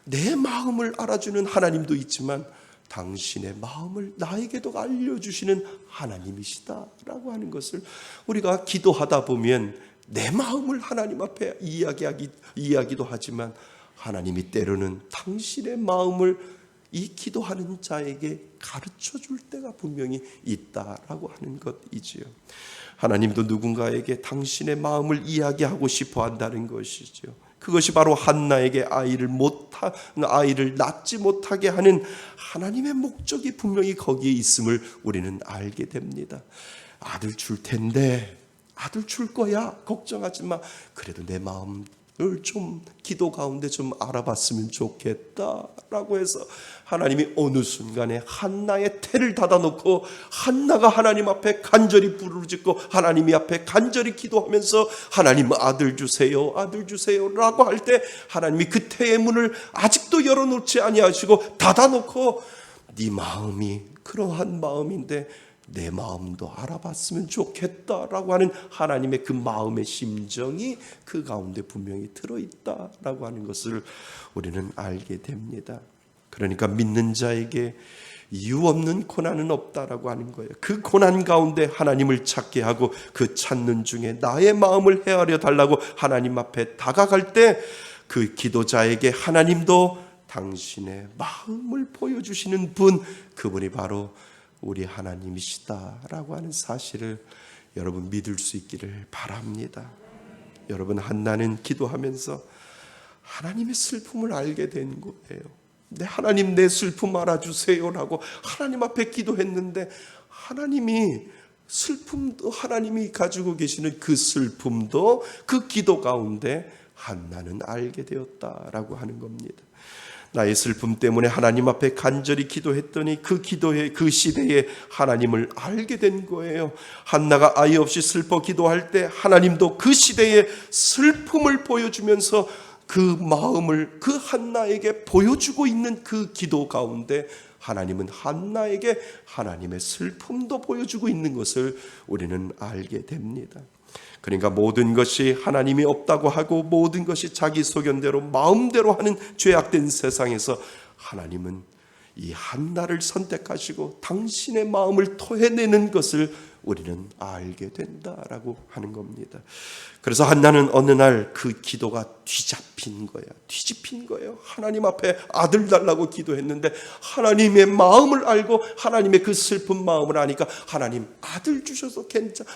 내 마음을 알아주는 하나님도 있지만 당신의 마음을 나에게도 알려주시는 하나님이시다라고 하는 것을 우리가 기도하다 보면 내 마음을 하나님 앞에 이야기도 하지만 하나님이 때로는 당신의 마음을 이 기도하는 자에게 가르쳐 줄 때가 분명히 있다라고 하는 것이지요. 하나님도 누군가에게 당신의 마음을 이야기하고 싶어 한다는 것이죠. 그것이 바로 한나에게 아이를 낳지 못하게 하는 하나님의 목적이 분명히 거기에 있음을 우리는 알게 됩니다. 아들 줄 텐데, 아들 줄 거야, 걱정하지 마. 그래도 내 마음을 좀 기도 가운데 좀 알아봤으면 좋겠다라고 해서 하나님이 어느 순간에 한나의 태를 닫아놓고 한나가 하나님 앞에 간절히 부르짖고 하나님 앞에 간절히 기도하면서 하나님 아들 주세요, 아들 주세요라고 할 때 하나님이 그 태의 문을 아직도 열어놓지 아니하시고 닫아놓고, 네 마음이 그러한 마음인데 내 마음도 알아봤으면 좋겠다라고 하는 하나님의 그 마음의 심정이 그 가운데 분명히 들어있다라고 하는 것을 우리는 알게 됩니다. 그러니까 믿는 자에게 이유 없는 고난은 없다라고 하는 거예요. 그 고난 가운데 하나님을 찾게 하고 그 찾는 중에 나의 마음을 헤아려 달라고 하나님 앞에 다가갈 때 그 기도자에게 하나님도 당신의 마음을 보여주시는 분, 그분이 바로 우리 하나님이시다라고 하는 사실을 여러분 믿을 수 있기를 바랍니다. 여러분, 한나는 기도하면서 하나님의 슬픔을 알게 된 거예요. 네, 하나님 내 슬픔 알아주세요라고 하나님 앞에 기도했는데 하나님이 슬픔도 하나님이 가지고 계시는 그 슬픔도 그 기도 가운데 한나는 알게 되었다라고 하는 겁니다. 나의 슬픔 때문에 하나님 앞에 간절히 기도했더니 그 기도에 그 시대에 하나님을 알게 된 거예요. 한나가 아이 없이 슬퍼 기도할 때 하나님도 그 시대에 슬픔을 보여주면서 그 마음을 그 한나에게 보여주고 있는 그 기도 가운데 하나님은 한나에게 하나님의 슬픔도 보여주고 있는 것을 우리는 알게 됩니다. 그러니까 모든 것이 하나님이 없다고 하고 모든 것이 자기 소견대로 마음대로 하는 죄악된 세상에서 하나님은 이 한나를 선택하시고 당신의 마음을 토해내는 것을 우리는 알게 된다라고 하는 겁니다. 그래서 한나는 어느 날 그 기도가 뒤집힌 거예요. 하나님 앞에 아들 달라고 기도했는데 하나님의 마음을 알고 하나님의 그 슬픈 마음을 아니까 하나님 아들 주셔도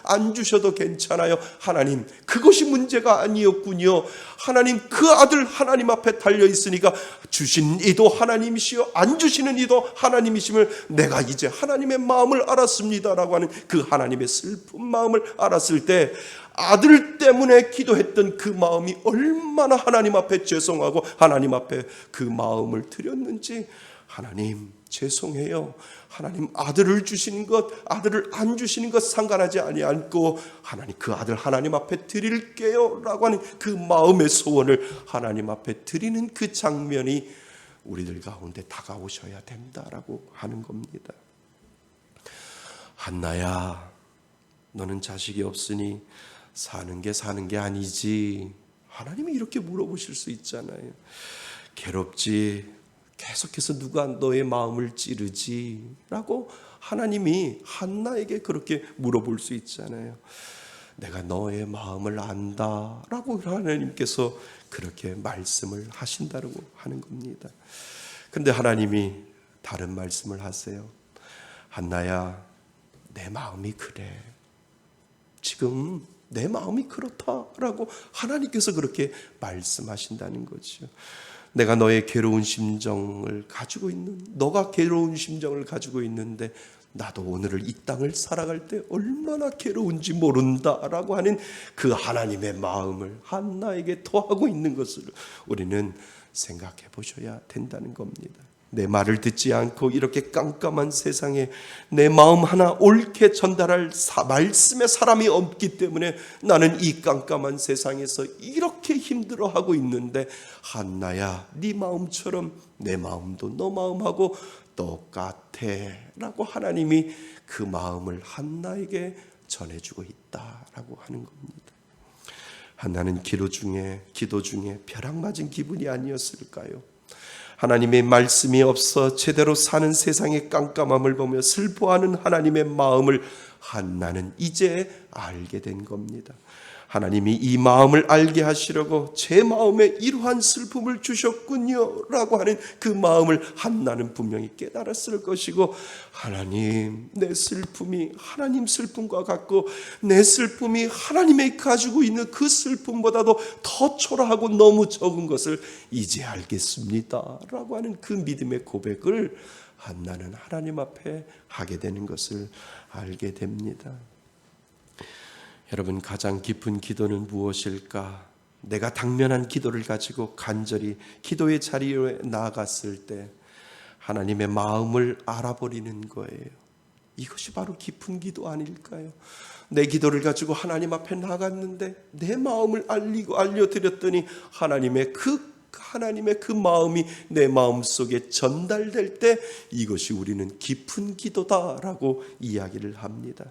안 주셔도 괜찮아요. 하나님 그것이 문제가 아니었군요. 하나님 그 아들 하나님 앞에 달려 있으니까 주신 이도 하나님이시요 안 주시는 이도 하나님이심을 내가 이제 하나님의 마음을 알았습니다라고 하는 그 하나님의 슬픈 마음을 알았을 때 아들 때문에 기도했던 그 마음이 얼마나 하나님 앞에 죄송하고 하나님 앞에 그 마음을 드렸는지, 하나님 죄송해요. 하나님 아들을 주시는 것, 아들을 안 주시는 것 상관하지 않고 하나님 그 아들 하나님 앞에 드릴게요 라고 하는 그 마음의 소원을 하나님 앞에 드리는 그 장면이 우리들 가운데 다가오셔야 된다라고 하는 겁니다. 한나야, 너는 자식이 없으니 사는 게 아니지. 하나님이 이렇게 물어보실 수 있잖아요. 괴롭지? 계속해서 누가 너의 마음을 찌르지? 라고 하나님이 한나에게 그렇게 물어볼 수 있잖아요. 내가 너의 마음을 안다 라고 하나님께서 그렇게 말씀을 하신다고 하는 겁니다. 근데 하나님이 다른 말씀을 하세요. 한나야, 내 마음이 그래. 지금 내 마음이 그렇다라고 하나님께서 그렇게 말씀하신다는 거죠. 내가 너의 괴로운 심정을 가지고 있는, 너가 괴로운 심정을 가지고 있는데 나도 오늘을 이 땅을 살아갈 때 얼마나 괴로운지 모른다라고 하는 그 하나님의 마음을 한나에게 토하고 있는 것을 우리는 생각해 보셔야 된다는 겁니다. 내 말을 듣지 않고 이렇게 깜깜한 세상에 내 마음 하나 옳게 전달할 말씀의 사람이 없기 때문에 나는 이 깜깜한 세상에서 이렇게 힘들어하고 있는데, 한나야, 네 마음처럼 내 마음도 너 마음하고 똑같아 라고 하나님이 그 마음을 한나에게 전해주고 있다라고 하는 겁니다. 한나는 기도 중에 벼락 맞은 기분이 아니었을까요? 하나님의 말씀이 없어 제대로 사는 세상의 깜깜함을 보며 슬퍼하는 하나님의 마음을 한나는 이제 알게 된 겁니다. 하나님이 이 마음을 알게 하시려고 제 마음에 이러한 슬픔을 주셨군요 라고 하는 그 마음을 한나는 분명히 깨달았을 것이고, 하나님, 내 슬픔이 하나님 슬픔과 같고 내 슬픔이 하나님이 가지고 있는 그 슬픔보다도 더 초라하고 너무 적은 것을 이제 알겠습니다 라고 하는 그 믿음의 고백을 한나는 하나님 앞에 하게 되는 것을 알게 됩니다. 여러분, 가장 깊은 기도는 무엇일까? 내가 당면한 기도를 가지고 간절히 기도의 자리에 나아갔을 때 하나님의 마음을 알아버리는 거예요. 이것이 바로 깊은 기도 아닐까요? 내 기도를 가지고 하나님 앞에 나갔는데 내 마음을 알려드렸더니 하나님의 그 마음이 내 마음 속에 전달될 때 이것이 우리는 깊은 기도다라고 이야기를 합니다.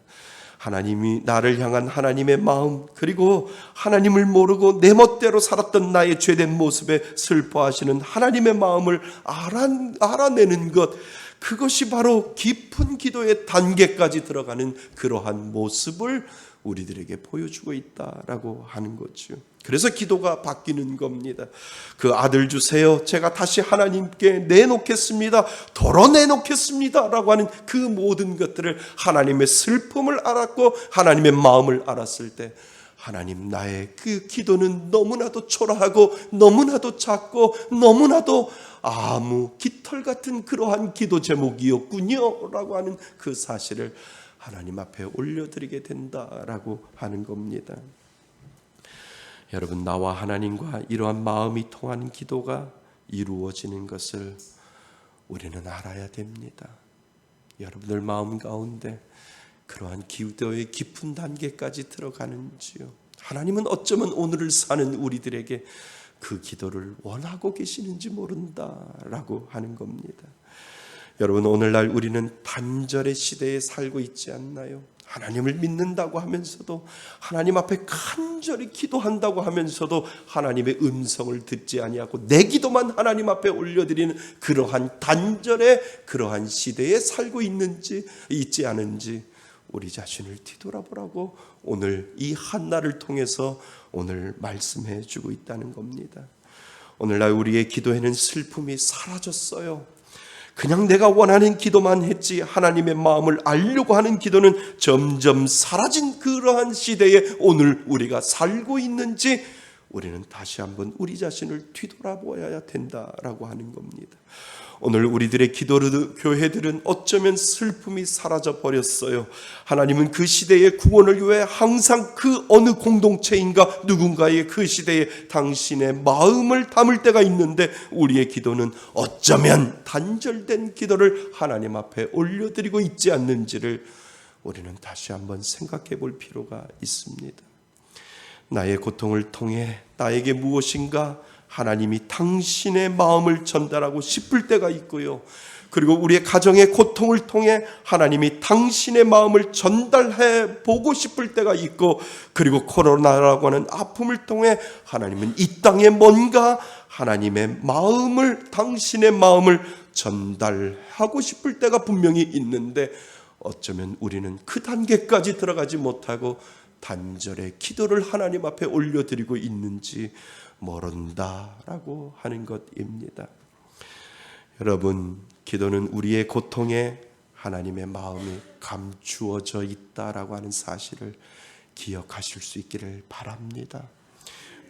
하나님이 나를 향한 하나님의 마음, 그리고 하나님을 모르고 내 멋대로 살았던 나의 죄된 모습에 슬퍼하시는 하나님의 마음을 알아내는 것, 그것이 바로 깊은 기도의 단계까지 들어가는 그러한 모습을 우리들에게 보여주고 있다라고 하는 거죠. 그래서 기도가 바뀌는 겁니다. 그 아들 주세요, 제가 다시 하나님께 내놓겠습니다, 덜어내놓겠습니다 라고 하는 그 모든 것들을, 하나님의 슬픔을 알았고 하나님의 마음을 알았을 때, 하나님, 나의 그 기도는 너무나도 초라하고 너무나도 작고 너무나도 아무 깃털 같은 그러한 기도 제목이었군요 라고 하는 그 사실을 하나님 앞에 올려드리게 된다라고 하는 겁니다. 여러분, 나와 하나님과 이러한 마음이 통하는 기도가 이루어지는 것을 우리는 알아야 됩니다. 여러분들 마음 가운데 그러한 기도의 깊은 단계까지 들어가는지요? 하나님은 어쩌면 오늘을 사는 우리들에게 그 기도를 원하고 계시는지 모른다라고 하는 겁니다. 여러분, 오늘날 우리는 단절의 시대에 살고 있지 않나요? 하나님을 믿는다고 하면서도, 하나님 앞에 간절히 기도한다고 하면서도 하나님의 음성을 듣지 아니하고 내 기도만 하나님 앞에 올려드리는 그러한 단절의 그러한 시대에 살고 있지 않은지 우리 자신을 뒤돌아보라고 오늘 이 한날을 통해서 오늘 말씀해 주고 있다는 겁니다. 오늘날 우리의 기도에는 슬픔이 사라졌어요. 그냥 내가 원하는 기도만 했지 하나님의 마음을 알려고 하는 기도는 점점 사라진 그러한 시대에 오늘 우리가 살고 있는지 우리는 다시 한번 우리 자신을 뒤돌아보아야 된다라고 하는 겁니다. 오늘 우리들의 교회들은 어쩌면 슬픔이 사라져 버렸어요. 하나님은 그 시대의 구원을 위해 항상 그 어느 공동체인가 누군가의 그 시대에 당신의 마음을 담을 때가 있는데, 우리의 기도는 어쩌면 단절된 기도를 하나님 앞에 올려드리고 있지 않는지를 우리는 다시 한번 생각해 볼 필요가 있습니다. 나의 고통을 통해 나에게 무엇인가 하나님이 당신의 마음을 전달하고 싶을 때가 있고요. 그리고 우리의 가정의 고통을 통해 하나님이 당신의 마음을 전달해 보고 싶을 때가 있고, 그리고 코로나라고 하는 아픔을 통해 하나님은 이 땅에 뭔가 하나님의 마음을, 당신의 마음을 전달하고 싶을 때가 분명히 있는데, 어쩌면 우리는 그 단계까지 들어가지 못하고 단절의 기도를 하나님 앞에 올려드리고 있는지 모른다라고 하는 것입니다. 여러분, 기도는 우리의 고통에 하나님의 마음이 감추어져 있다라고 하는 사실을 기억하실 수 있기를 바랍니다.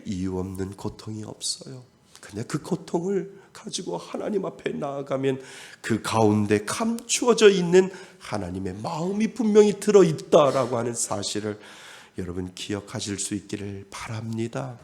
이유 없는 고통이 없어요. 근데 그 고통을 가지고 하나님 앞에 나아가면 그 가운데 감추어져 있는 하나님의 마음이 분명히 들어있다라고 하는 사실을 여러분 기억하실 수 있기를 바랍니다.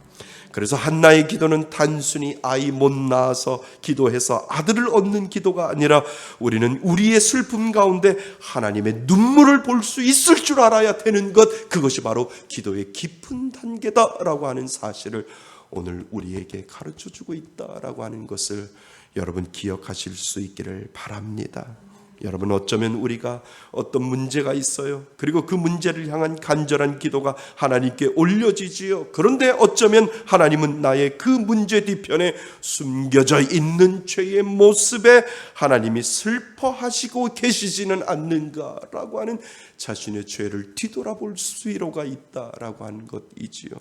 그래서 한나의 기도는 단순히 아이 못 낳아서 기도해서 아들을 얻는 기도가 아니라, 우리는 우리의 슬픔 가운데 하나님의 눈물을 볼 수 있을 줄 알아야 되는 것, 그것이 바로 기도의 깊은 단계다라고 하는 사실을 오늘 우리에게 가르쳐주고 있다라고 하는 것을 여러분 기억하실 수 있기를 바랍니다. 여러분, 어쩌면 우리가 어떤 문제가 있어요. 그리고 그 문제를 향한 간절한 기도가 하나님께 올려지지요. 그런데 어쩌면 하나님은 나의 그 문제 뒤편에 숨겨져 있는 죄의 모습에 하나님이 슬퍼하시고 계시지는 않는가라고 하는 자신의 죄를 뒤돌아볼 수요가 있다라고 하는 것이지요.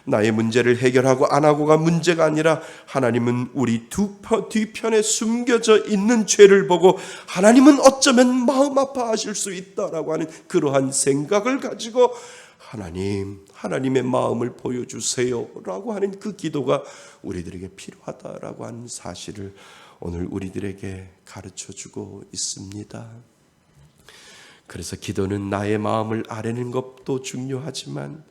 나의 문제를 해결하고 안 하고가 문제가 아니라, 하나님은 우리 뒤편에 숨겨져 있는 죄를 보고 하나님은 어쩌면 마음 아파하실 수 있다라고 하는 그러한 생각을 가지고 하나님의 마음을 보여주세요 라고 하는 그 기도가 우리들에게 필요하다라고 하는 사실을 오늘 우리들에게 가르쳐주고 있습니다. 그래서 기도는 나의 마음을 아뢰는 것도 중요하지만,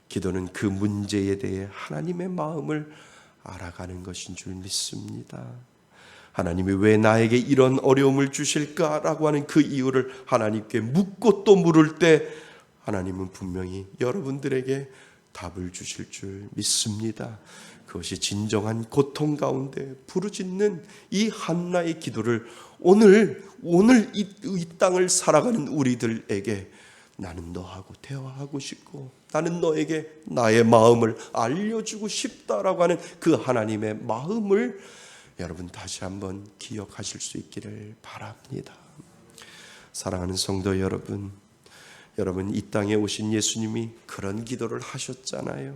기도는 그 문제에 대해 하나님의 마음을 알아가는 것인 줄 믿습니다. 하나님이 왜 나에게 이런 어려움을 주실까라고 하는 그 이유를 하나님께 묻고 또 물을 때, 하나님은 분명히 여러분들에게 답을 주실 줄 믿습니다. 그것이 진정한 고통 가운데 부르짖는 이 한나의 기도를 오늘 이 땅을 살아가는 우리들에게, 나는 너하고 대화하고 싶고 나는 너에게 나의 마음을 알려주고 싶다라고 하는 그 하나님의 마음을 여러분 다시 한번 기억하실 수 있기를 바랍니다. 사랑하는 성도 여러분, 여러분 이 땅에 오신 예수님이 그런 기도를 하셨잖아요.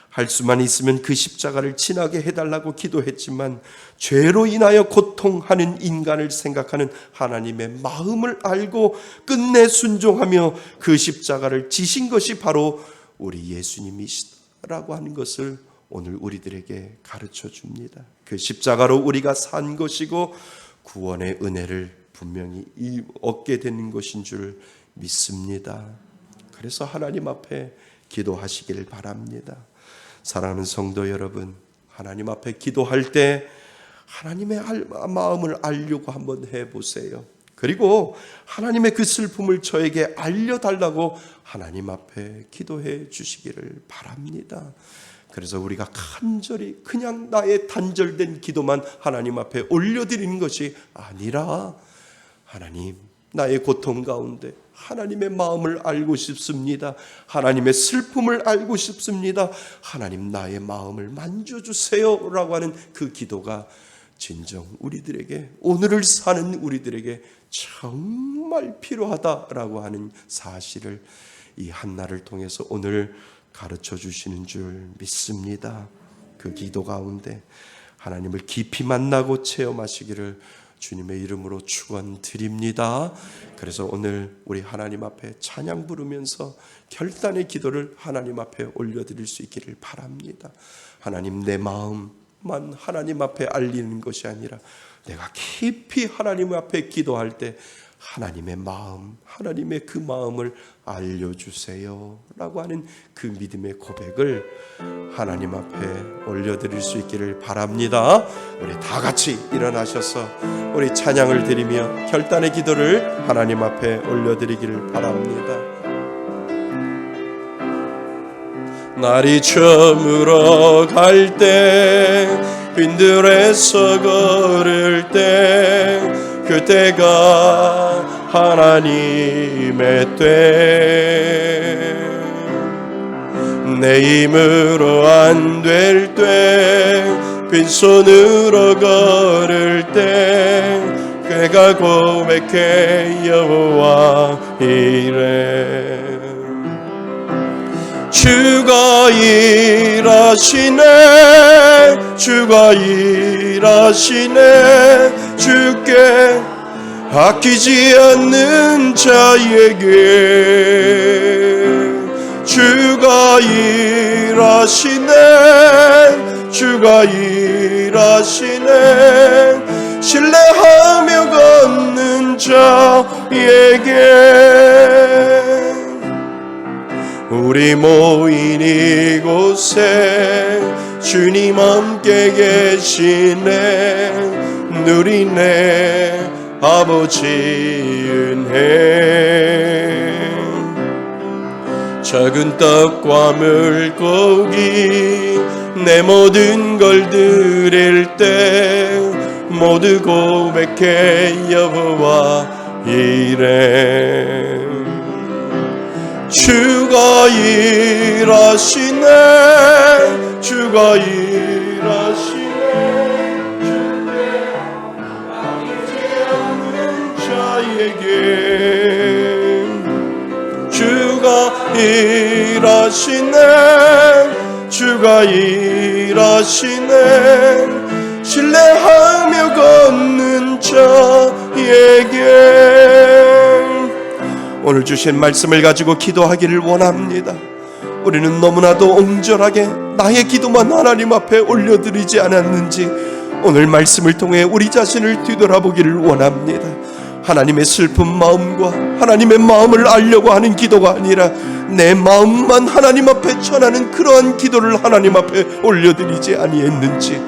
할 수만 있으면 그 십자가를 지나게 해달라고 기도했지만 죄로 인하여 고통하는 인간을 생각하는 하나님의 마음을 알고 끝내 순종하며 그 십자가를 지신 것이 바로 우리 예수님이시라고 하는 것을 오늘 우리들에게 가르쳐 줍니다. 그 십자가로 우리가 산 것이고 구원의 은혜를 분명히 얻게 되는 것인 줄 믿습니다. 그래서 하나님 앞에 기도하시길 바랍니다. 사랑하는 성도 여러분, 하나님 앞에 기도할 때 하나님의 마음을 알려고 한번 해보세요. 그리고 하나님의 그 슬픔을 저에게 알려달라고 하나님 앞에 기도해 주시기를 바랍니다. 그래서 우리가 간절히 그냥 나의 단절된 기도만 하나님 앞에 올려드리는 것이 아니라, 하나님, 나의 고통 가운데 하나님의 마음을 알고 싶습니다. 하나님의 슬픔을 알고 싶습니다. 하나님, 나의 마음을 만져주세요 라고 하는 그 기도가 진정 우리들에게, 오늘을 사는 우리들에게 정말 필요하다라고 하는 사실을 이 한나를 통해서 오늘 가르쳐 주시는 줄 믿습니다. 그 기도 가운데 하나님을 깊이 만나고 체험하시기를 주님의 이름으로 축원드립니다. 그래서 오늘 우리 하나님 앞에 찬양 부르면서 결단의 기도를 하나님 앞에 올려드릴 수 있기를 바랍니다. 하나님, 내 마음만 하나님 앞에 알리는 것이 아니라 내가 깊이 하나님 앞에 기도할 때 하나님의 마음, 하나님의 그 마음을 알려주세요 라고 하는 그 믿음의 고백을 하나님 앞에 올려드릴 수 있기를 바랍니다. 우리 다 같이 일어나셔서 우리 찬양을 드리며 결단의 기도를 하나님 앞에 올려드리기를 바랍니다. 날이 저물어 갈 때, 빈들에서 걸을 때, 그때가 하나님의 때, 내 힘으로 안 될 때, 빈손으로 걸을 때, 그가 고백해 여호와 이래. 주가 일하시네, 주가 일하시네, 주께 아끼지 않는 자에게. 주가 일하시네, 주가 일하시네, 신뢰하며 걷는 자에게. 우리 모인 이곳에 주님 함께 계시네, 누리네 아버지 은혜. 작은 떡과 물고기 내 모든 걸 드릴 때, 모두 고백해 여호와 이래. 주가 일하시네, 주가 일하시네, 주께 아끼지 않는 자에게. 주가 일하시네, 주가 일하시네, 신뢰하며 걷는 자에게. 오늘 주신 말씀을 가지고 기도하기를 원합니다. 우리는 너무나도 옹졸하게 나의 기도만 하나님 앞에 올려드리지 않았는지 오늘 말씀을 통해 우리 자신을 뒤돌아보기를 원합니다. 하나님의 슬픈 마음과 하나님의 마음을 알려고 하는 기도가 아니라 내 마음만 하나님 앞에 전하는 그러한 기도를 하나님 앞에 올려드리지 아니했는지,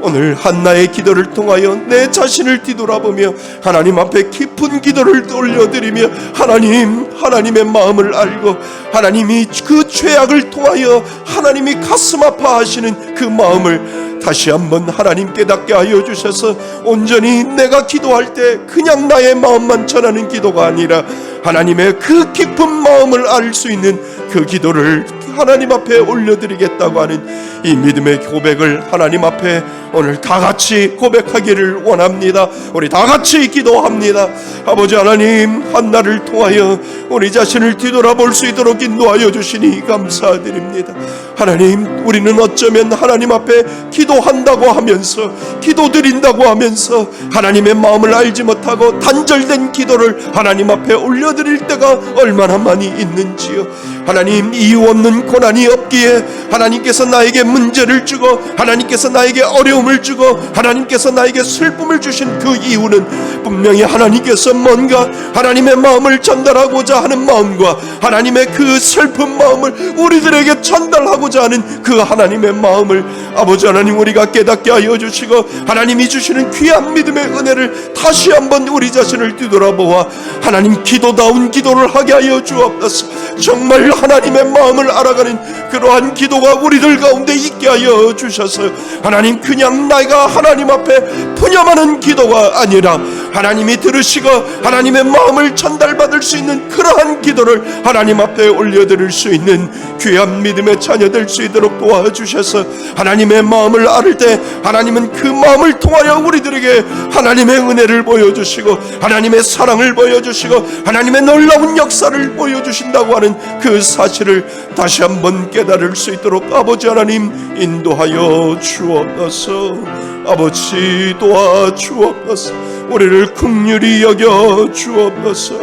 오늘 한나의 기도를 통하여 내 자신을 뒤돌아보며 하나님 앞에 깊은 기도를 올려드리며 하나님의 마음을 알고 하나님이 그 죄악을 통하여 하나님이 가슴 아파하시는 그 마음을 다시 한번 하나님 깨닫게 하여 주셔서 온전히 내가 기도할 때 그냥 나의 마음만 전하는 기도가 아니라 하나님의 그 깊은 마음을 알 수 있는 그 기도를 하나님 앞에 올려드리겠다고 하는 이 믿음의 고백을 하나님 앞에 오늘 다 같이 고백하기를 원합니다. 우리 다 같이 기도합니다. 아버지 하나님, 한 날을 통하여 우리 자신을 뒤돌아볼 수 있도록 인도하여 주시니 감사드립니다. 하나님, 우리는 어쩌면 하나님 앞에 기도한다고 하면서, 기도드린다고 하면서 하나님의 마음을 알지 못하고 단절된 기도를 하나님 앞에 올려드릴 때가 얼마나 많이 있는지요. 하나님, 이유 없는 고난이 없기에 하나님께서 나에게 문제를 주고 하나님께서 나에게 어려움을 주고 하나님께서 나에게 슬픔을 주신 그 이유는 분명히 하나님께서 뭔가 하나님의 마음을 전달하고자 하는 마음과 하나님의 그 슬픈 마음을 우리들에게 전달하고자 하는 그 하나님의 마음을 아버지 하나님 우리가 깨닫게 하여 주시고, 하나님이 주시는 귀한 믿음의 은혜를 다시 한번 우리 자신을 뒤돌아보아 하나님 기도다운 기도를 하게 하여 주옵소서. 정말 하나님의 마음을 알아가는 그러한 기도가 우리들 가운데 있게 하여 주셔서 하나님, 그냥 내가 하나님 앞에 푸념하는 기도가 아니라 하나님이 들으시고 하나님의 마음을 전달받을 수 있는 그러한 기도를 하나님 앞에 올려드릴 수 있는 귀한 믿음의 자녀 될 수 있도록 도와주셔서 하나님의 마음을 알을 때 하나님은 그 마음을 통하여 우리들에게 하나님의 은혜를 보여주시고 하나님의 사랑을 보여주시고 하나님의 놀라운 역사를 보여주신다고 하는 그 사실을 다시 한번 깨달을 수 있도록 아버지 하나님 인도하여 주옵소서. 아버지 도와주옵소서. 우리를 긍휼히 여겨 주옵소서.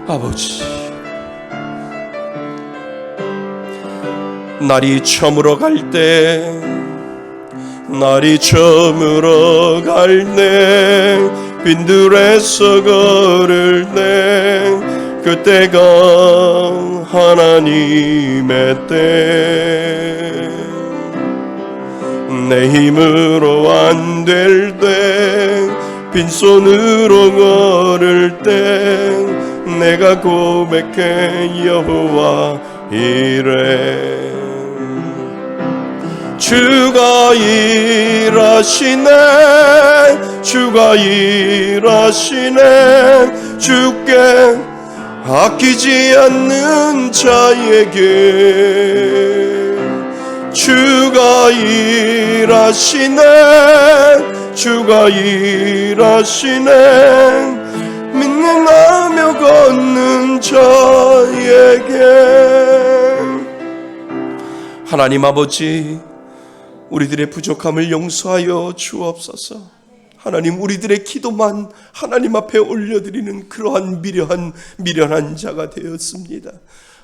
아버지, 날이 저물어 갈 때, 날이 저물어 갈 때, 빈들에서 걸을 때, 그때가 하나님의 때. 내 힘으로 안 될 때, 빈손으로 걸을 때, 내가 고백해 여호와 이래. 주가 일하시네, 주가 일하시네, 주께 아끼지 않는 자에게. 주가 일하시네, 주가 일하시네, 믿는다며 걷는 자에게. 하나님 아버지, 우리들의 부족함을 용서하여 주옵소서. 하나님, 우리들의 기도만 하나님 앞에 올려드리는 그러한 미련한 자가 되었습니다.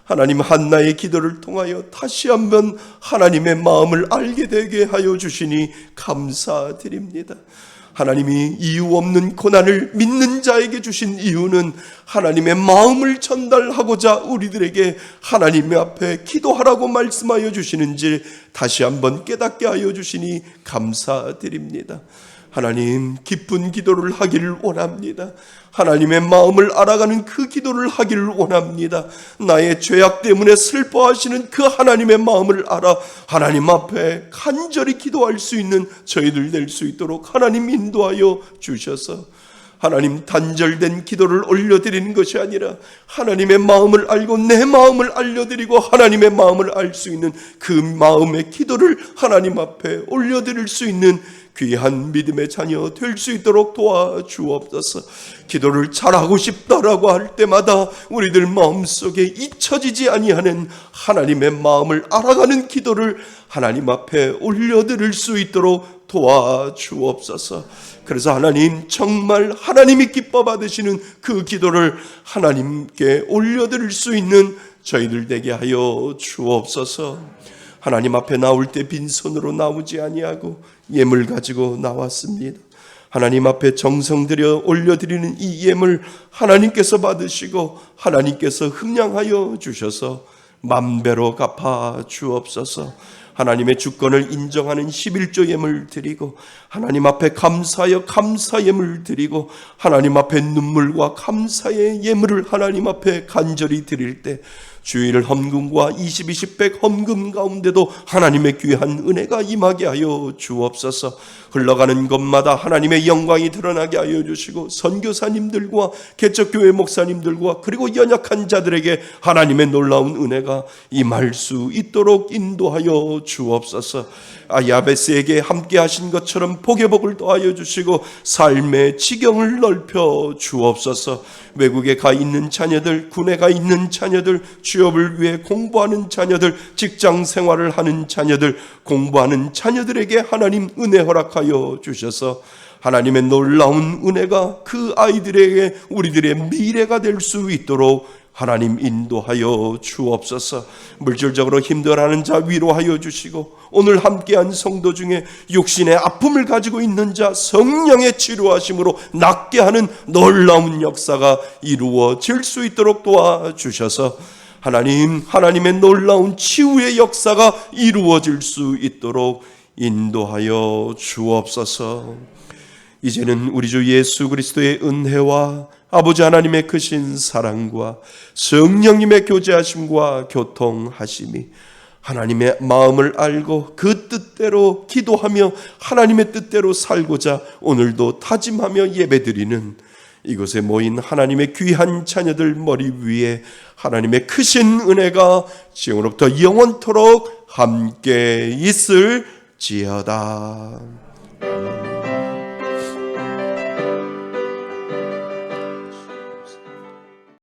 하나님, 한나의 기도를 통하여 다시 한번 하나님의 마음을 알게 되게 하여 주시니 감사드립니다. 하나님이 이유 없는 고난을 믿는 자에게 주신 이유는 하나님의 마음을 전달하고자 우리들에게 하나님 앞에 기도하라고 말씀하여 주시는지 다시 한번 깨닫게 하여 주시니 감사드립니다. 하나님, 기쁜 기도를 하기를 원합니다. 하나님의 마음을 알아가는 그 기도를 하기를 원합니다. 나의 죄악 때문에 슬퍼하시는 그 하나님의 마음을 알아 하나님 앞에 간절히 기도할 수 있는 저희들 될 수 있도록 하나님 인도하여 주셔서, 하나님, 단절된 기도를 올려드리는 것이 아니라 하나님의 마음을 알고 내 마음을 알려드리고 하나님의 마음을 알 수 있는 그 마음의 기도를 하나님 앞에 올려드릴 수 있는 귀한 믿음의 자녀 될 수 있도록 도와주옵소서. 기도를 잘하고 싶다라고 할 때마다 우리들 마음속에 잊혀지지 아니하는 하나님의 마음을 알아가는 기도를 하나님 앞에 올려드릴 수 있도록 도와주옵소서. 그래서 하나님, 정말 하나님이 기뻐 받으시는 그 기도를 하나님께 올려드릴 수 있는 저희들 되게 하여 주옵소서. 하나님 앞에 나올 때 빈손으로 나오지 아니하고 예물 가지고 나왔습니다. 하나님 앞에 정성 들여 올려드리는 이 예물 하나님께서 받으시고 하나님께서 흠량하여 주셔서 만배로 갚아 주옵소서. 하나님의 주권을 인정하는 11조 예물 드리고 하나님 앞에 감사하여 감사 예물 드리고 하나님 앞에 눈물과 감사의 예물을 하나님 앞에 간절히 드릴 때 주일 헌금과 20백 헌금 가운데도 하나님의 귀한 은혜가 임하게 하여 주옵소서. 흘러가는 곳마다 하나님의 영광이 드러나게 하여 주시고, 선교사님들과 개척교회 목사님들과 그리고 연약한 자들에게 하나님의 놀라운 은혜가 임할 수 있도록 인도하여 주옵소서. 야베스에게 함께 하신 것처럼 복의 복을 더하여 주시고 삶의 지경을 넓혀 주옵소서. 외국에 가 있는 자녀들, 군에 가 있는 자녀들, 취업을 위해 공부하는 자녀들, 직장 생활을 하는 자녀들, 공부하는 자녀들에게 하나님 은혜 허락하여 주셔서 하나님의 놀라운 은혜가 그 아이들에게 우리들의 미래가 될 수 있도록 하나님 인도하여 주옵소서. 물질적으로 힘들어하는 자 위로하여 주시고, 오늘 함께한 성도 중에 육신의 아픔을 가지고 있는 자 성령의 치료하심으로 낫게 하는 놀라운 역사가 이루어질 수 있도록 도와주셔서 하나님의 놀라운 치유의 역사가 이루어질 수 있도록 인도하여 주옵소서. 이제는 우리 주 예수 그리스도의 은혜와 아버지 하나님의 크신 사랑과 성령님의 교제하심과 교통하심이, 하나님의 마음을 알고 그 뜻대로 기도하며 하나님의 뜻대로 살고자 오늘도 다짐하며 예배드리는 이곳에 모인 하나님의 귀한 자녀들 머리 위에 하나님의 크신 은혜가 지금으로부터 영원토록 함께 있을지어다.